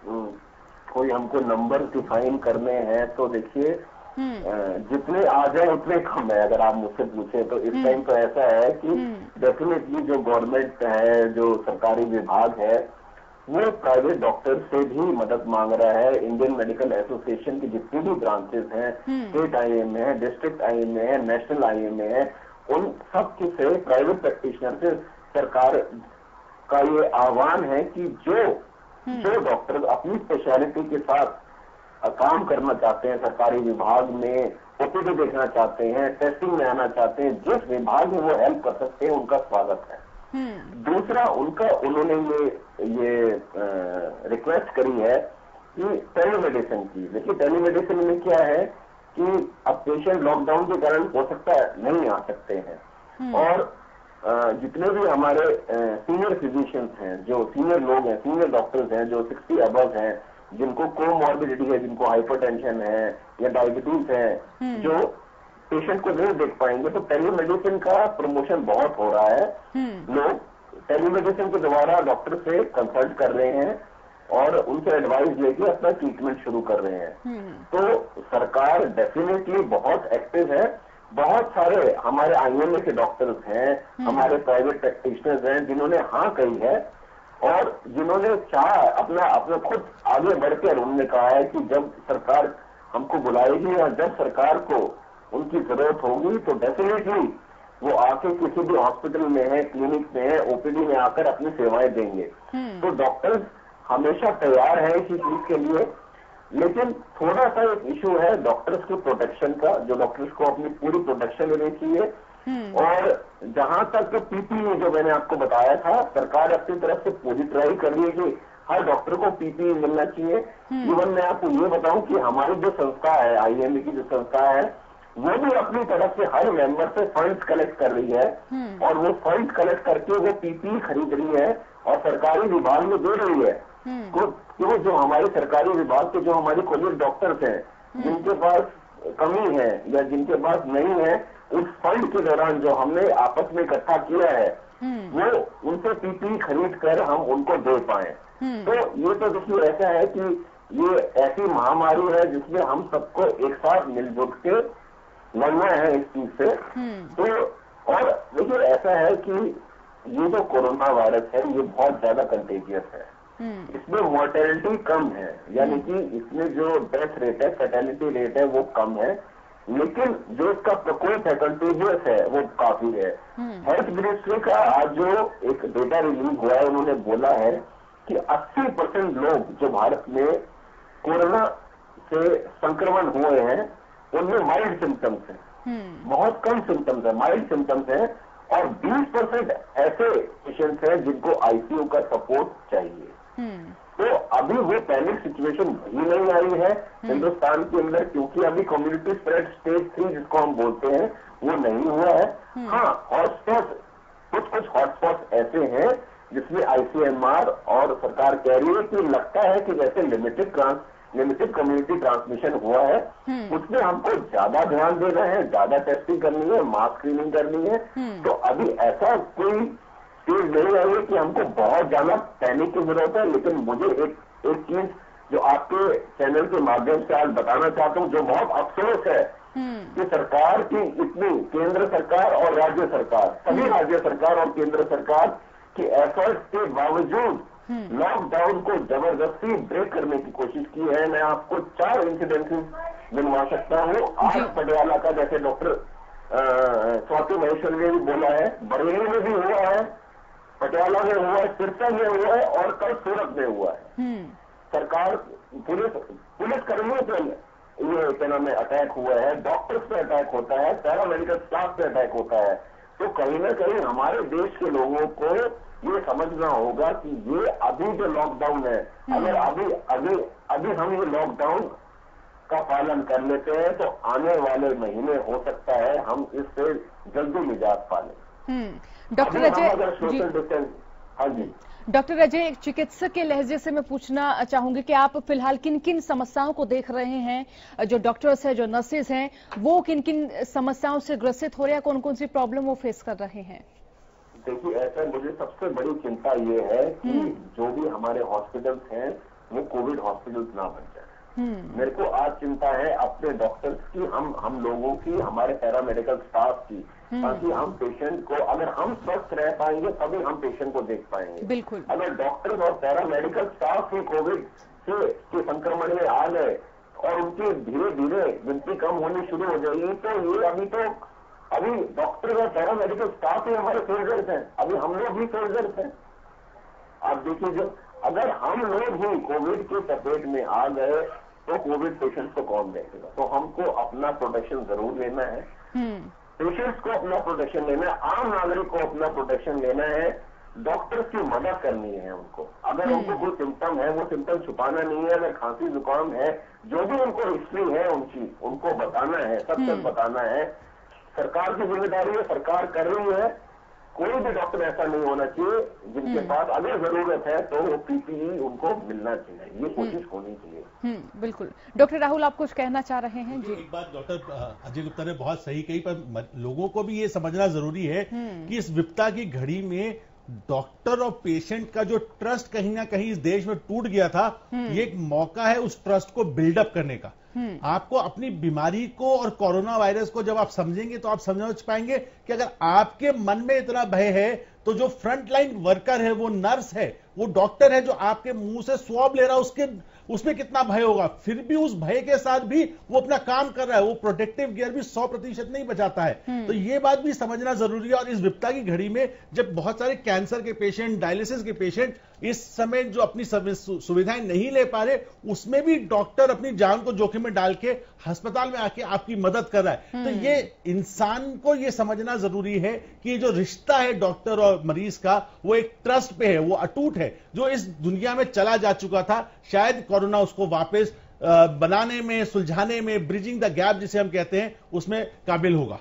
कोई हमको नंबर डिफाइन करने हैं तो देखिए जितने आ जाए उतने कम है। अगर आप मुझसे पूछे तो इस टाइम तो ऐसा है कि डेफिनेटली जो गवर्नमेंट है, जो सरकारी विभाग है, वो प्राइवेट डॉक्टर से भी मदद मांग रहा है। इंडियन मेडिकल एसोसिएशन की जितनी भी ब्रांचेस हैं, स्टेट आईएमए है, डिस्ट्रिक्ट आईएमए है, नेशनल आईएमए है, उन सब से प्राइवेट प्रैक्टिशनर से सरकार का ये आह्वान है कि जो डॉक्टर अपनी स्पेशलिटी के साथ काम करना चाहते हैं, सरकारी विभाग में ओपीडी देखना चाहते हैं, टेस्टिंग में आना चाहते हैं, जिस विभाग में वो हेल्प कर सकते हैं, उनका स्वागत है। दूसरा, उन्होंने ये रिक्वेस्ट करी है कि टेलीमेडिसिन की। देखिए, टेलीमेडिसिन में क्या है कि अब पेशेंट लॉकडाउन के कारण हो सकता है नहीं आ सकते हैं और जितने भी हमारे सीनियर फिजिशियंस हैं, जो सीनियर लोग हैं, सीनियर डॉक्टर्स हैं, जो 60 अबव हैं, जिनको कोमॉर्बिडिटी है, जिनको हाइपरटेंशन है या डायबिटीज है, जो पेशेंट को नहीं देख पाएंगे, तो टेलीमेडिसिन का प्रमोशन बहुत हो रहा है। लोग टेलीमेडिसिन के द्वारा डॉक्टर से कंसल्ट कर रहे हैं और उनसे एडवाइस लेके अपना ट्रीटमेंट शुरू कर रहे हैं। तो सरकार डेफिनेटली बहुत एक्टिव है। बहुत सारे हमारे आईएमए के डॉक्टर्स हैं, हमारे प्राइवेट प्रैक्टिशनर्स हैं, जिन्होंने हाँ कही है और जिन्होंने अपना खुद आगे बढ़कर उन्होंने कहा है कि जब सरकार हमको बुलाएगी और जब सरकार को उनकी जरूरत होगी तो डेफिनेटली वो आके किसी भी हॉस्पिटल में है, क्लिनिक में है, ओपीडी में आकर अपनी सेवाएं देंगे। तो डॉक्टर्स हमेशा तैयार है इसी चीज के लिए। लेकिन थोड़ा सा एक इशू है डॉक्टर्स की प्रोटेक्शन का, जो डॉक्टर्स को अपनी पूरी प्रोटेक्शन लेनी चाहिए। और जहां तक पीपीई जो मैंने आपको बताया था, सरकार अपनी तरफ से पूरी ट्राई कर रही है कि हर डॉक्टर को पीपीई मिलना चाहिए। इवन मैं आपको ये बताऊं कि हमारी जो संस्था है, आईएमए की जो संस्था है, वो भी अपनी तरफ से हर मेंबर से फंड्स कलेक्ट कर रही है और वो फंड कलेक्ट करके वो पीपीई खरीद रही है और सरकारी विभाग में दे रही है। तो जो हमारे सरकारी विभाग के जो हमारे कोलिग डॉक्टर्स हैं, जिनके पास कमी है या जिनके पास नहीं है, उस फंड के दौरान जो हमने आपस में इकट्ठा किया है, वो उनसे पीपीई खरीद कर हम उनको दे पाए। तो ये तो देखिए ऐसा है कि ये ऐसी महामारी है जिसमें हम सबको एक साथ मिलजुल के लड़ना है इस चीज से। तो और देखिए ऐसा है कि ये जो कोरोना वायरस है ये बहुत ज्यादा कंटेजियस है। इसमें मोर्टेलिटी कम है, यानी कि इसमें जो डेथ रेट है, फैटेलिटी रेट है वो कम है, लेकिन जो इसका प्रकोप है, कंटेजियस है, वो काफी है। हेल्थ मिनिस्ट्री का आज जो एक डेटा रिलीज हुआ है, उन्होंने बोला है कि 80% लोग जो भारत में कोरोना से संक्रमण हुए हैं उनमें माइल्ड सिम्टम्स हैं, बहुत कम सिम्टम्स है, माइल्ड सिम्टम्स है, और 20% ऐसे पेशेंट्स हैं जिनको आईसीयू का सपोर्ट चाहिए। तो अभी वो पैनिक सिचुएशन ही नहीं आई है हिंदुस्तान के अंदर, क्योंकि अभी कम्युनिटी स्प्रेड स्टेज 3 जिसको हम बोलते हैं वो नहीं हुआ है। हाँ, हॉटस्पॉट कुछ हॉटस्पॉट ऐसे हैं जिसमें आईसीएमआर और सरकार कह रही है कि लगता है कि जैसे लिमिटेड लिमिटेड कम्युनिटी ट्रांसमिशन हुआ है, उसमें हमको ज्यादा ध्यान देना है, ज्यादा टेस्टिंग करनी है, मास स्क्रीनिंग करनी है। तो अभी ऐसा कोई चीज नहीं आई है कि हमको बहुत ज्यादा पैनिक की जरूरत है। लेकिन मुझे एक चीज जो आपके चैनल के माध्यम से आज बताना चाहता हूँ, जो बहुत अफसोस है कि सरकार की इतनी, केंद्र सरकार और राज्य सरकार, सभी राज्य सरकार और केंद्र सरकार की एफर्ट के बावजूद लॉकडाउन को जबरदस्ती ब्रेक करने की कोशिश की है। मैं आपको 4 इंसिडेंसेस गिनवा सकता हूँ। आज पटियाला का, जैसे डॉक्टर स्वाति महेश्वरी ने भी बोला है, बरेली में भी हुआ है, पटियाला में हुआ है, सिरसा में हुआ है और कल सूरत में हुआ है। सरकार, पुलिस कर्मियों पर ये क्या नाम है अटैक हुआ है, डॉक्टर्स पे अटैक होता है, पैरामेडिकल स्टाफ पे अटैक होता है। तो कहीं ना कहीं हमारे देश के लोगों को ये समझना होगा कि ये अभी जो लॉकडाउन है, अगर अभी हम ये लॉकडाउन का पालन कर लेते हैं तो आने वाले महीने हो सकता है हम इससे जल्दी निजात पा लें।
डॉक्टर अजय
सोशल डिस्टेंस, हाँ जी
डॉक्टर अजय, एक चिकित्सक के लहजे से मैं पूछना चाहूंगी कि आप फिलहाल किन किन समस्याओं को देख रहे हैं? जो डॉक्टर्स हैं, जो नर्सेज हैं, वो किन किन समस्याओं से ग्रसित हो रहे हैं, कौन कौन सी प्रॉब्लम वो फेस कर रहे हैं?
देखिए, ऐसा मुझे सबसे बड़ी चिंता ये है कि जो भी हमारे हॉस्पिटल्स हैं वो कोविड हॉस्पिटल्स ना बन जाए। मेरे को आज चिंता है अपने डॉक्टर्स की, हम लोगों की, हमारे पैरामेडिकल स्टाफ की, ताकि हम पेशेंट को, अगर हम स्वस्थ रह पाएंगे तभी हम पेशेंट को देख पाएंगे।
बिल्कुल।
अगर डॉक्टर्स और पैरामेडिकल स्टाफ ही कोविड के संक्रमण में आ गए और उनकी धीरे धीरे गिनती कम होनी शुरू हो जाएगी, तो ये अभी डॉक्टर और पैरामेडिकल स्टाफ ही हमारे सोल्जर्स हैं, अभी हम लोग भी सोल्जर्स हैं। आप देखिए, जो अगर हम लोग ही कोविड के चपेट में आ गए तो कोविड पेशेंट्स को कौन देखेगा? तो हमको अपना प्रोटेक्शन जरूर लेना है, पेशेंट्स को अपना प्रोटेक्शन लेना है, आम नागरिक को अपना प्रोटेक्शन लेना है, डॉक्टर्स की मदद करनी है उनको। अगर उनको कोई सिम्टम है, वो सिम्टम छुपाना नहीं है। अगर खांसी जुकाम है, जो भी उनको हिस्ट्री है उनकी, उनको बताना है, सब सच बताना है। सरकार की जिम्मेदारी है, सरकार कर रही है। कोई भी डॉक्टर ऐसा नहीं होना चाहिए जिनके पास अगर जरूरत है तो वो पीपीई उनको मिलना चाहिए, ये कोशिश होनी चाहिए।
बिल्कुल। डॉक्टर राहुल, आप कुछ कहना चाह रहे हैं? जी,
एक बात डॉक्टर अजय गुप्ता ने बहुत सही कही, पर लोगों को भी ये समझना जरूरी है कि इस विपदा की घड़ी में डॉक्टर और पेशेंट का जो ट्रस्ट कहीं ना कहीं इस देश में टूट गया था, ये एक मौका है उस ट्रस्ट को बिल्डअप करने का। आपको अपनी बीमारी को और कोरोना वायरस को जब आप समझेंगे तो आप समझ पाएंगे कि अगर आपके मन में इतना भय है तो जो फ्रंटलाइन वर्कर है, वो नर्स है, वो डॉक्टर है जो आपके मुंह से स्वैब ले रहा है, उसमें कितना भय होगा। फिर भी उस भय के साथ भी वो अपना काम कर रहा है, वो प्रोटेक्टिव गियर भी 100% नहीं बचाता है। तो ये बात भी समझना जरूरी है। और इस विपदा की घड़ी में जब बहुत सारे कैंसर के पेशेंट, डायलिसिस के पेशेंट इस समय जो अपनी सुविधाएं नहीं ले पा रहे, उसमें भी डॉक्टर अपनी जान को जोखिम में डाल के अस्पताल में आके आपकी मदद कर रहा है। तो ये इंसान को ये समझना जरूरी है कि जो रिश्ता है डॉक्टर और मरीज का, वो एक ट्रस्ट पे है, वो अटूट है, जो इस दुनिया में चला जा चुका था। शायद कोरोना उसको वापस बनाने में, सुलझाने में, ब्रिजिंग द गैप जिसे हम कहते हैं, उसमें काबिल होगा।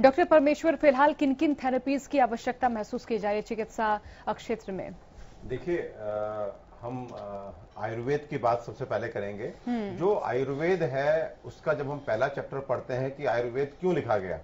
डॉक्टर परमेश्वर, फिलहाल किन किन थेरेपीज की आवश्यकता महसूस की जा रही है चिकित्सा क्षेत्र में?
देखिए, हम आयुर्वेद की बात सबसे पहले करेंगे। जो आयुर्वेद है उसका जब हम पहला चैप्टर पढ़ते हैं कि आयुर्वेद क्यों लिखा गया,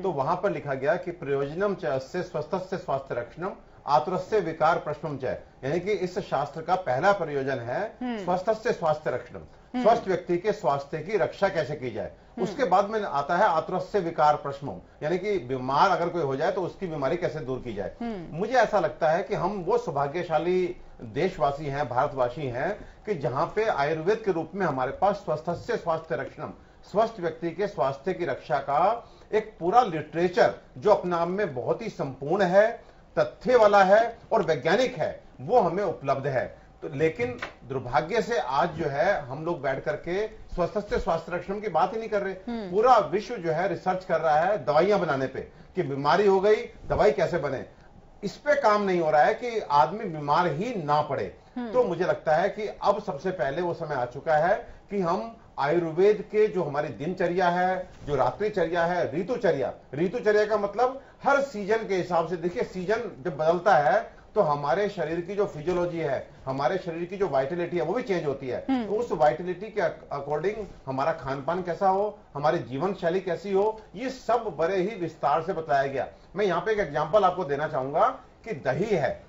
तो वहां पर लिखा गया कि प्रयोजनम च अस्य स्वस्थस्य स्वास्थ्य रक्षणम आतुरस्य विकार प्रशमम च, यानी कि इस शास्त्र का पहला प्रयोजन है स्वस्थस्य स्वास्थ्य रक्षणम, स्वस्थ व्यक्ति के स्वास्थ्य की रक्षा कैसे की जाए। उसके बाद में आता है आतुरस्य विकार प्रशमम, यानी कि बीमार अगर कोई हो जाए तो उसकी बीमारी कैसे दूर की जाए। मुझे ऐसा लगता है कि हम वो सौभाग्यशाली देशवासी हैं, भारतवासी हैं, कि जहां पे आयुर्वेद के रूप में हमारे पास स्वस्थस्य स्वास्थ्य रक्षणम, स्वस्थ व्यक्ति के स्वास्थ्य की रक्षा का एक पूरा लिटरेचर जो अपने आप में बहुत ही संपूर्ण है, तथ्य वाला है और वैज्ञानिक है, वो हमें उपलब्ध है। तो लेकिन दुर्भाग्य से आज जो है हम लोग बैठ करके स्वस्थ स्वास्थ्य रक्षण की बात ही नहीं कर रहे। पूरा विश्व जो है रिसर्च कर रहा है दवाइयां बनाने पे, कि बीमारी हो गई, दवाई कैसे बने। इस पे काम नहीं हो रहा है कि आदमी बीमार ही ना पड़े। तो मुझे लगता है कि अब सबसे पहले वो समय आ चुका है कि हम आयुर्वेद के जो हमारी दिनचर्या है, जो रात्रिचर्या है, ऋतुचर्या का मतलब हर सीजन के हिसाब से, देखिए सीजन जब बदलता है तो हमारे शरीर की जो फिजियोलॉजी है, हमारे शरीर की जो वाइटलिटी है वो भी चेंज होती है। तो उस वाइटलिटी के अकॉर्डिंग हमारा खान पान कैसा हो, हमारी जीवन शैली कैसी हो, ये सब बड़े ही विस्तार से बताया गया। मैं यहाँ पे एक एग्जांपल आपको देना चाहूंगा कि दही है,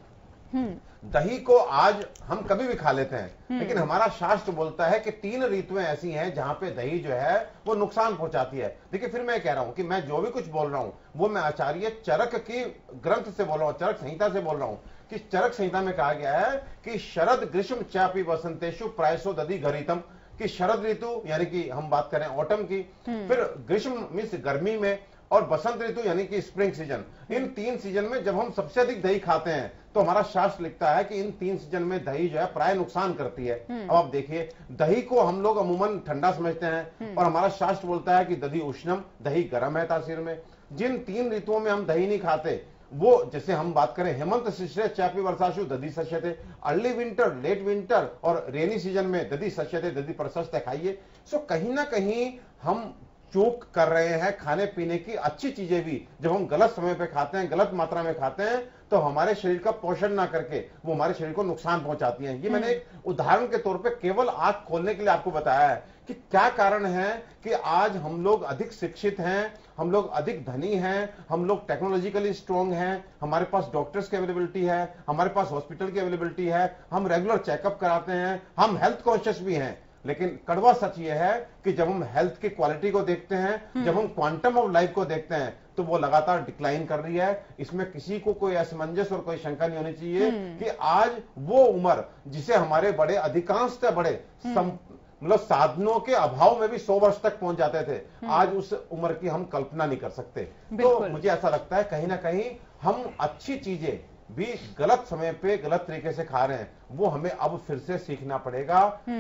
दही को आज हम कभी भी खा लेते हैं, लेकिन हमारा शास्त्र बोलता है कि 3 ऋतुएं ऐसी हैं जहां पे दही जो है वो नुकसान पहुंचाती है। देखिए फिर मैं कह रहा हूं कि मैं जो भी कुछ बोल रहा हूं वो मैं आचार्य चरक की ग्रंथ से बोल रहा हूं, चरक संहिता से बोल रहा हूं कि चरक संहिता में कहा गया है कि शरद ग्रीष्म चापी वसंतेषु प्रायसो दधि घरितम, कि शरद ऋतु यानी कि हम बात करें ऑटम की, फिर ग्रीष्म मीन्स गर्मी में, और बसंत ऋतु यानी कि स्प्रिंग सीजन, इन 3 सीजन में जब हम सबसे अधिक दही खाते हैं तो हमारा शास्त्र लिखता है कि इन 3 सीजन में दही जो है प्राय नुकसान करती है। अब आप देखिए, दही को हम लोग अमूमन ठंडा समझते हैं और हमारा शास्त्र बोलता है कि दही उष्णम, दही गर्म है तासीर में। जिन 3 ऋतुओं में हम दही नहीं खाते वो, जैसे हम बात करें हेमंत शिशिर चापी वर्षाशु दधि सस्यते, अर्ली विंटर, लेट विंटर और रेनी सीजन में दधि सस्यते, दधि प्रशस्त खाइए। सो कहीं ना कहीं हम चूक कर रहे हैं खाने पीने की अच्छी चीजें भी। जब हम गलत समय पे खाते हैं, गलत मात्रा में खाते हैं, तो हमारे शरीर का पोषण ना करके वो हमारे शरीर को नुकसान पहुंचाती हैं। ये मैंने एक उदाहरण के तौर पे केवल आंख खोलने के लिए आपको बताया है कि क्या कारण है कि आज हम लोग अधिक शिक्षित हैं, हम लोग अधिक धनी हैं, हम लोग टेक्नोलॉजिकली स्ट्रांग हैं, हमारे पास डॉक्टर्स की अवेलेबिलिटी है, हमारे पास हॉस्पिटल की अवेलेबिलिटी है, हम रेगुलर चेकअप कराते हैं, हम हेल्थ कॉन्शियस भी हैं। लेकिन कड़वा सच ये है कि जब हम हेल्थ की क्वालिटी को देखते हैं, जब हम क्वांटम ऑफ लाइफ को देखते हैं, तो वो लगातार डिक्लाइन कर रही है। इसमें किसी को कोई असमंजस और कोई शंका नहीं होनी चाहिए कि आज वो उम्र जिसे हमारे बड़े अधिकांशतः बड़े मतलब साधनों के अभाव में भी 100 वर्ष तक पहुंच जाते थे, आज उस उम्र की हम कल्पना नहीं कर सकते। तो मुझे ऐसा लगता है कहीं ना कहीं हम अच्छी चीजें भी गलत समय पे गलत तरीके से खा रहे हैं, वो हमें अब फिर से सीखना पड़ेगा।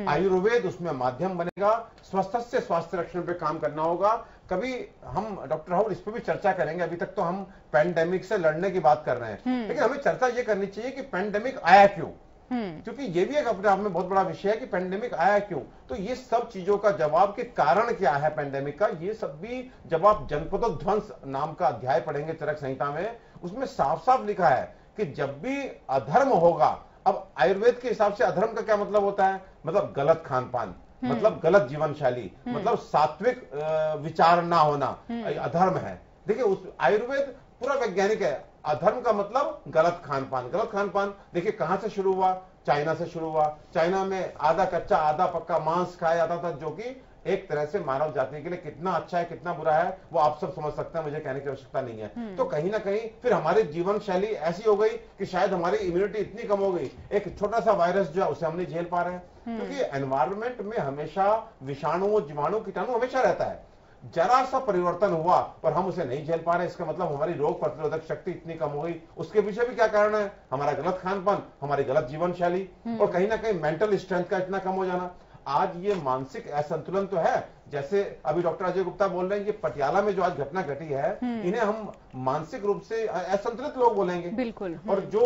आयुर्वेद उसमें माध्यम बनेगा, स्वस्थ से स्वास्थ्य रक्षण पे काम करना होगा। कभी हम डॉक्टर राहुल इस पे भी चर्चा करेंगे। अभी तक तो हम पैंडेमिक से लड़ने की बात कर रहे हैं, लेकिन हमें चर्चा ये करनी चाहिए कि पैंडेमिक आया क्यों, क्योंकि ये भी एक अपने आप में बहुत बड़ा विषय है कि पैंडेमिक आया क्यों। तो ये सब चीजों का जवाब कि कारण क्या है पैंडेमिक का, ये सब भी जब आप जनपदोध्वंस नाम का अध्याय पढ़ेंगे चरक संहिता में, उसमें साफ साफ लिखा है कि जब भी अधर्म होगा, अब आयुर्वेद के हिसाब से अधर्म का क्या मतलब होता है, मतलब गलत खान पान, मतलब गलत जीवन शैली, मतलब सात्विक विचार ना होना अधर्म है। देखिए उस आयुर्वेद पूरा वैज्ञानिक है। अधर्म का मतलब गलत खान पान, गलत खान पान देखिए कहां से शुरू हुआ, चाइना से शुरू हुआ। चाइना में आधा कच्चा आधा पक्का मांस खाया जाता था, जो कि एक तरह से मानव जाति के लिए कितना अच्छा है कितना बुरा है वो आप सब समझ सकते हैं, मुझे कहने की आवश्यकता नहीं है। तो कहीं ना कहीं फिर हमारी जीवन शैली ऐसी हो गई कि शायद हमारी इम्यूनिटी इतनी कम हो गई, एक छोटा सा वायरस जो है उसे हम नहीं झेल पा रहे हैं, क्योंकि एनवायरमेंट में हमेशा विषाणु, जीवाणु, कीटाणु हमेशा रहता है। जरा सा परिवर्तन हुआ पर हम उसे नहीं झेल पा रहे, इसका मतलब हमारी रोग प्रतिरोधक शक्ति इतनी कम हो गई। उसके पीछे भी क्या कारण है, हमारा गलत खान पान, हमारी गलत जीवन शैली, और कहीं ना कहीं मेंटल स्ट्रेंथ का इतना कम हो जाना। आज ये मानसिक असंतुलन तो है, जैसे अभी डॉक्टर अजय गुप्ता बोल रहे हैं, ये पटियाला में जो आज घटना घटी है, इन्हें हम मानसिक रूप से असंतुलित लोग बोलेंगे।
बिल्कुल।
और जो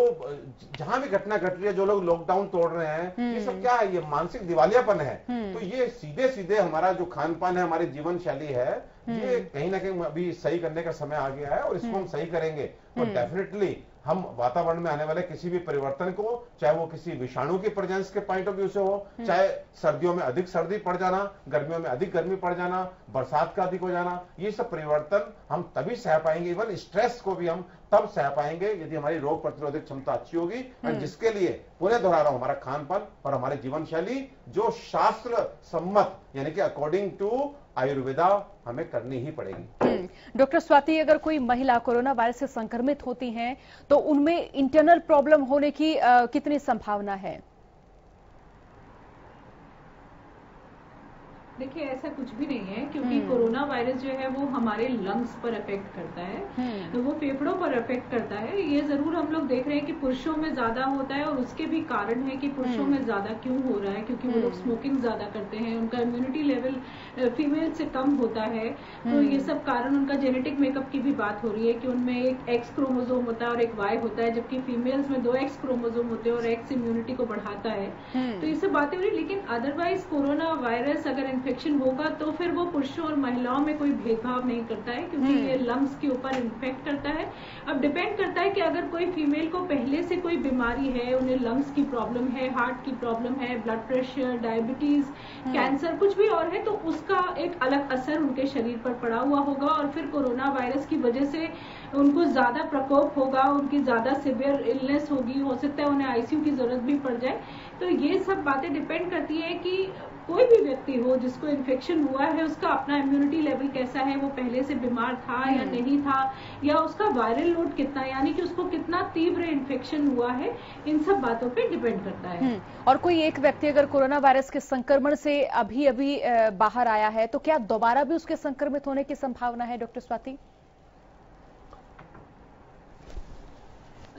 जहां भी घटना घट रही है, जो लोग लॉकडाउन तोड़ रहे हैं, ये सब क्या है, ये मानसिक दिवालियापन है। तो ये सीधे सीधे हमारा जो खान पान है, हमारी जीवन शैली है, ये कहीं ना कहीं अभी सही करने का समय आ गया है, और इसको हम सही करेंगे तो डेफिनेटली हम वातावरण में आने वाले किसी भी परिवर्तन को, चाहे वो किसी विषाणु की प्रेजेंस के पॉइंट ऑफ व्यू से हो, चाहे सर्दियों में अधिक सर्दी पड़ जाना, गर्मियों में अधिक गर्मी पड़ जाना, बरसात का अधिक हो जाना, ये सब परिवर्तन हम तभी सह पाएंगे, इवन स्ट्रेस को भी हम तब सह पाएंगे यदि हमारी रोग प्रतिरोधक क्षमता अच्छी होगी। और जिसके लिए पुनः दोहरा रहा हूं, हमारा खान पान और हमारी जीवन शैली जो शास्त्र सम्मत यानी कि अकॉर्डिंग टू आयुर्वेदा हमें करनी ही पड़ेगी।
डॉक्टर स्वाति, अगर कोई महिला कोरोना वायरस से संक्रमित होती हैं तो उनमें इंटरनल प्रॉब्लम होने की कितनी संभावना है?
देखिए ऐसा कुछ भी नहीं है, क्योंकि कोरोना वायरस जो है वो हमारे लंग्स पर अफेक्ट करता है, तो वो फेफड़ों पर अफेक्ट करता है। ये जरूर हम लोग देख रहे हैं कि पुरुषों में ज्यादा होता है, और उसके भी कारण है कि पुरुषों में ज्यादा क्यों हो रहा है, क्योंकि वो लोग स्मोकिंग ज्यादा करते हैं, उनका इम्यूनिटी लेवल फीमेल से कम होता है। तो ये सब कारण, उनका जेनेटिक मेकअप की भी बात हो रही है कि उनमें एक एक्स क्रोमोसोम होता है और एक वाई होता है, जबकि फीमेल्स में 2 एक्स क्रोमोसोम होते हैं और एक्स इम्यूनिटी को बढ़ाता है। तो ये सब बातें हो रही है, लेकिन अदरवाइज कोरोना वायरस अगर इन्फेक्शन होगा तो फिर वो पुरुषों और महिलाओं में कोई भेदभाव नहीं करता है, क्योंकि ये लंग्स के ऊपर इन्फेक्ट करता है। अब डिपेंड करता है कि अगर कोई फीमेल को पहले से कोई बीमारी है, उन्हें लंग्स की प्रॉब्लम है, हार्ट की प्रॉब्लम है, ब्लड प्रेशर, डायबिटीज, कैंसर, कुछ भी और है, तो उसका एक अलग असर उनके शरीर पर पड़ा हुआ होगा और फिर कोरोना वायरस की वजह से उनको ज्यादा प्रकोप होगा, उनकी ज्यादा सिवियर इलनेस होगी, हो सकता है उन्हें आईसीयू की जरूरत भी पड़ जाए। तो ये सब बातें डिपेंड करती है कि कोई भी व्यक्ति हो जिसको इन्फेक्शन हुआ है, उसका अपना इम्यूनिटी लेवल कैसा है, वो पहले से बीमार था या नहीं था, या उसका वायरल लोड कितना, यानी कि उसको कितना तीव्र इन्फेक्शन हुआ है, इन सब बातों पे डिपेंड करता है।
और कोई एक व्यक्ति अगर कोरोना वायरस के संक्रमण से अभी बाहर आया है, तो क्या दोबारा भी उसके संक्रमित होने की संभावना है, डॉक्टर स्वाति?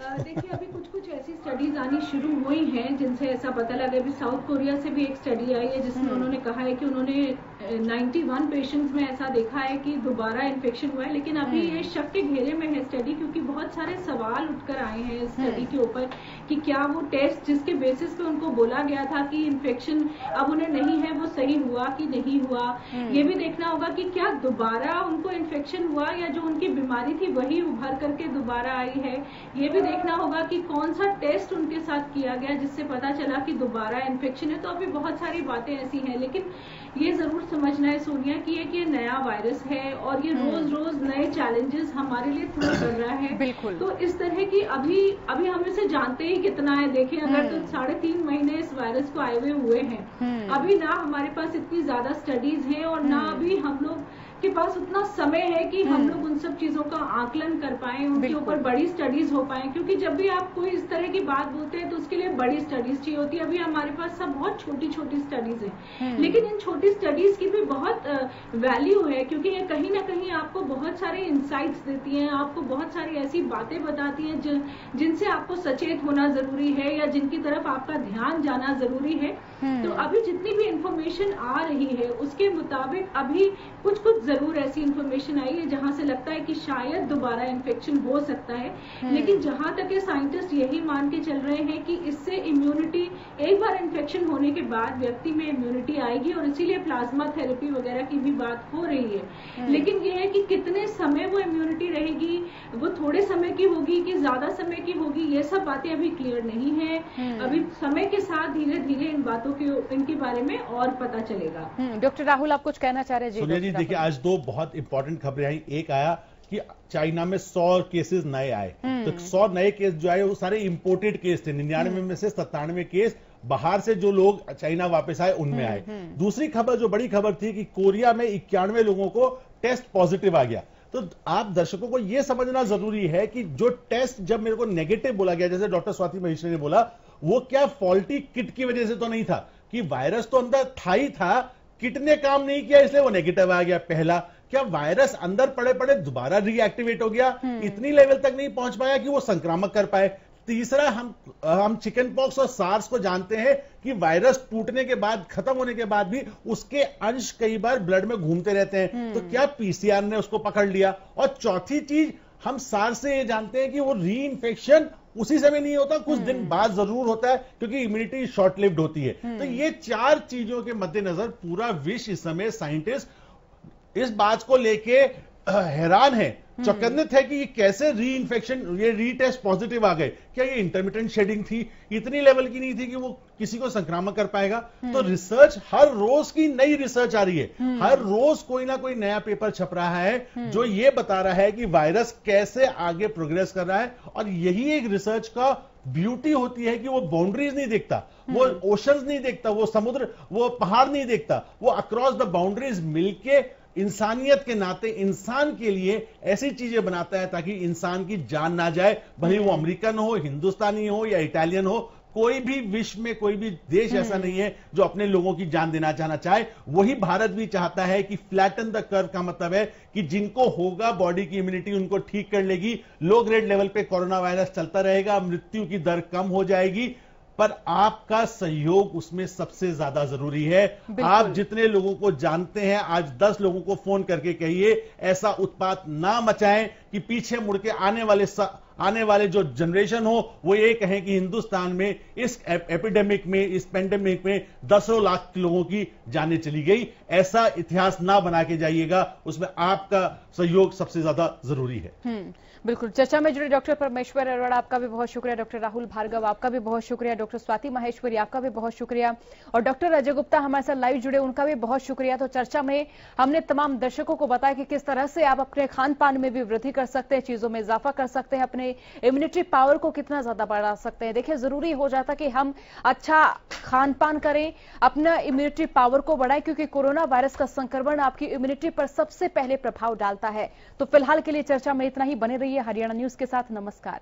देखिए, अभी कुछ ऐसी स्टडीज आनी शुरू हुई हैं जिनसे ऐसा पता लगा। अभी साउथ कोरिया से भी एक स्टडी आई है जिसमें उन्होंने कहा है कि उन्होंने 91 पेशेंट्स में ऐसा देखा है कि दोबारा इन्फेक्शन हुआ है, लेकिन अभी ये शक के घेरे में है स्टडी, क्योंकि बहुत सारे सवाल उठकर आए हैं इस स्टडी के ऊपर कि क्या वो टेस्ट जिसके बेसिस पे उनको बोला गया था कि इन्फेक्शन अब उन्हें नहीं है, वो सही हुआ कि नहीं हुआ। ये भी देखना होगा कि क्या दोबारा उनको इन्फेक्शन हुआ या जो उनकी बीमारी थी वही उभर करके दोबारा आई है। ये भी देखना होगा कि कौन सा टेस्ट उनके साथ किया गया जिससे पता चला कि दोबारा इन्फेक्शन है। तो अभी बहुत सारी बातें ऐसी हैं, लेकिन ये जरूर समझना है सोनिया कि ये नया वायरस है और ये रोज रोज नए चैलेंजेस हमारे लिए थ्रो कर रहा है।
बिल्कुल।
तो इस तरह की अभी हम इसे जानते ही कितना है। देखिए, अगर तो 3.5 महीने इस वायरस को आए हुए हैं, अभी ना हमारे पास इतनी ज्यादा स्टडीज हैं और ना अभी हम लोग के पास उतना समय है कि हम लोग उन सब चीजों का आकलन कर पाए, उनके ऊपर बड़ी स्टडीज हो पाए, क्योंकि जब भी आप कोई इस तरह की बात बोलते हैं तो उसके लिए बड़ी स्टडीज चाहिए होती है। अभी हमारे पास सब बहुत छोटी छोटी स्टडीज हैं, लेकिन इन छोटी स्टडीज की भी बहुत वैल्यू है, क्योंकि ये कहीं ना कहीं आपको बहुत सारे इंसाइट्स देती हैं, आपको बहुत सारी ऐसी बातें बताती हैं जिनसे आपको सचेत होना जरूरी है या जिनकी तरफ आपका ध्यान जाना जरूरी है। तो अभी जितनी भी इंफॉर्मेशन आ रही है उसके मुताबिक अभी कुछ जरूर ऐसी इंफॉर्मेशन आई है जहां से लगता है कि शायद दोबारा इन्फेक्शन हो सकता है, लेकिन जहां तक ये साइंटिस्ट यही मान के चल रहे हैं कि इससे इम्यूनिटी, एक बार इन्फेक्शन होने के बाद व्यक्ति में इम्यूनिटी आएगी और इसीलिए प्लाज्मा थेरेपी वगैरह की भी बात हो रही है। लेकिन ये है कि कितने समय वो इम्यूनिटी रहेगी, वो थोड़े समय की होगी कि ज्यादा समय की होगी, ये सब बातें अभी क्लियर नहीं है। अभी समय के साथ धीरे धीरे इन बातों इनके बारे में और पता चलेगा।
डॉक्टर राहुल, आप कुछ कहना चाह रहे हैं?
सोनिया जी, देखिए, आज दो बहुत इंपॉर्टेंट खबरें आई। एक आया कि चाइना में 100 केसेस नए आए, तो 100 नए केस जो आए वो सारे इंपोर्टेड केस थे। 99 में से 97 केस बाहर से जो लोग चाइना वापस आए उनमें आए। दूसरी खबर, जो बड़ी खबर थी, कि कोरिया में 91 लोगों को टेस्ट पॉजिटिव आ गया। तो आप दर्शकों को यह समझना जरूरी है कि जो टेस्ट जब मेरे को नेगेटिव बोला गया, जैसे डॉक्टर स्वाति महेश्वरी ने बोला, वो क्या फॉल्टी किट की वजह से तो नहीं था, कि वायरस तो अंदर था ही था, किट ने काम नहीं किया इसलिए वो नेगेटिव आ गया। पहला, क्या वायरस अंदर पड़े पड़े दोबारा रीएक्टिवेट हो गया, इतनी लेवल तक नहीं पहुंच पाया कि वो संक्रामक कर पाए। तीसरा, हम चिकन पॉक्स और सार्स को जानते हैं कि वायरस टूटने के बाद, खत्म होने के बाद भी उसके अंश कई बार ब्लड में घूमते रहते हैं, तो क्या पीसीआर ने उसको पकड़ लिया। और चौथी चीज, हम सार्स से ये जानते हैं कि वो री इन्फेक्शन उसी समय नहीं होता, कुछ दिन बाद जरूर होता है, क्योंकि इम्यूनिटी शॉर्ट लिव्ड होती है। तो ये 4 चीजों के मद्देनजर पूरा विश्व इस समय साइंटिस्ट इस बात को लेके हैरान है, चौकन्नित है कि ये कैसे री इन्फेक्शन, ये रीटेस्ट पॉजिटिव आ गए। क्या ये इंटरमिटेंट शेडिंग थी, इतनी लेवल की नहीं थी कि वो किसी को संक्रामक कर पाएगा। तो रिसर्च, हर रोज की नई रिसर्च आ रही है, हर रोज कोई ना कोई नया पेपर छप रहा है जो ये बता रहा है कि वायरस कैसे आगे प्रोग्रेस कर रहा है। और यही एक रिसर्च का ब्यूटी होती है कि वो बाउंड्रीज नहीं देखता, वो ओशंस नहीं देखता, वो समुद्र, वो पहाड़ नहीं देखता, वो अक्रॉस द बाउंड्रीज मिलके इंसानियत के नाते इंसान के लिए ऐसी चीजें बनाता है ताकि इंसान की जान ना जाए, भले वो अमेरिकन हो, हिंदुस्तानी हो या इटालियन हो। कोई भी विश्व में कोई भी देश ऐसा नहीं है जो अपने लोगों की जान देना चाहना चाहे। वही भारत भी चाहता है कि फ्लैटन द कर्व का मतलब है कि जिनको होगा बॉडी की इम्यूनिटी उनको ठीक कर लेगी, लो ग्रेड लेवल पे कोरोना वायरस चलता रहेगा, मृत्यु की दर कम हो जाएगी, पर आपका सहयोग उसमें सबसे ज्यादा जरूरी है। आप जितने लोगों को जानते हैं, आज 10 लोगों को फोन करके कहिए ऐसा उत्पात ना मचाएं कि पीछे मुड़ के आने वाले जो जनरेशन हो वो ये कहें कि हिंदुस्तान में इस एपिडेमिक में, इस पेंडेमिक में दसों लाख लोगों की जानें चली गई। ऐसा इतिहास ना बना के जाइएगा, उसमें आपका सहयोग सबसे ज्यादा जरूरी है।
बिल्कुल। चर्चा में जुड़े डॉक्टर परमेश्वर अरोड़ा, आपका भी बहुत शुक्रिया। डॉक्टर राहुल भार्गव, आपका भी बहुत शुक्रिया। डॉक्टर स्वाति माहेश्वरी, आपका भी बहुत शुक्रिया। और डॉक्टर अजय गुप्ता हमारे साथ लाइव जुड़े, उनका भी बहुत शुक्रिया। तो चर्चा में हमने तमाम दर्शकों को बताया कि किस तरह से आप अपने खान पान में भी वृद्धि कर सकते हैं, चीजों में इजाफा कर सकते हैं, अपने इम्यूनिटी पावर को कितना ज्यादा बढ़ा सकते हैं। देखिए, जरूरी हो जाता कि हम अच्छा खान पान करें, अपना इम्यूनिटी पावर को बढ़ाएं, क्योंकि कोरोना वायरस का संक्रमण आपकी इम्यूनिटी पर सबसे पहले प्रभाव डालता है। तो फिलहाल के लिए चर्चा में इतना ही। बने रहिए हरियाणा न्यूज के साथ। नमस्कार।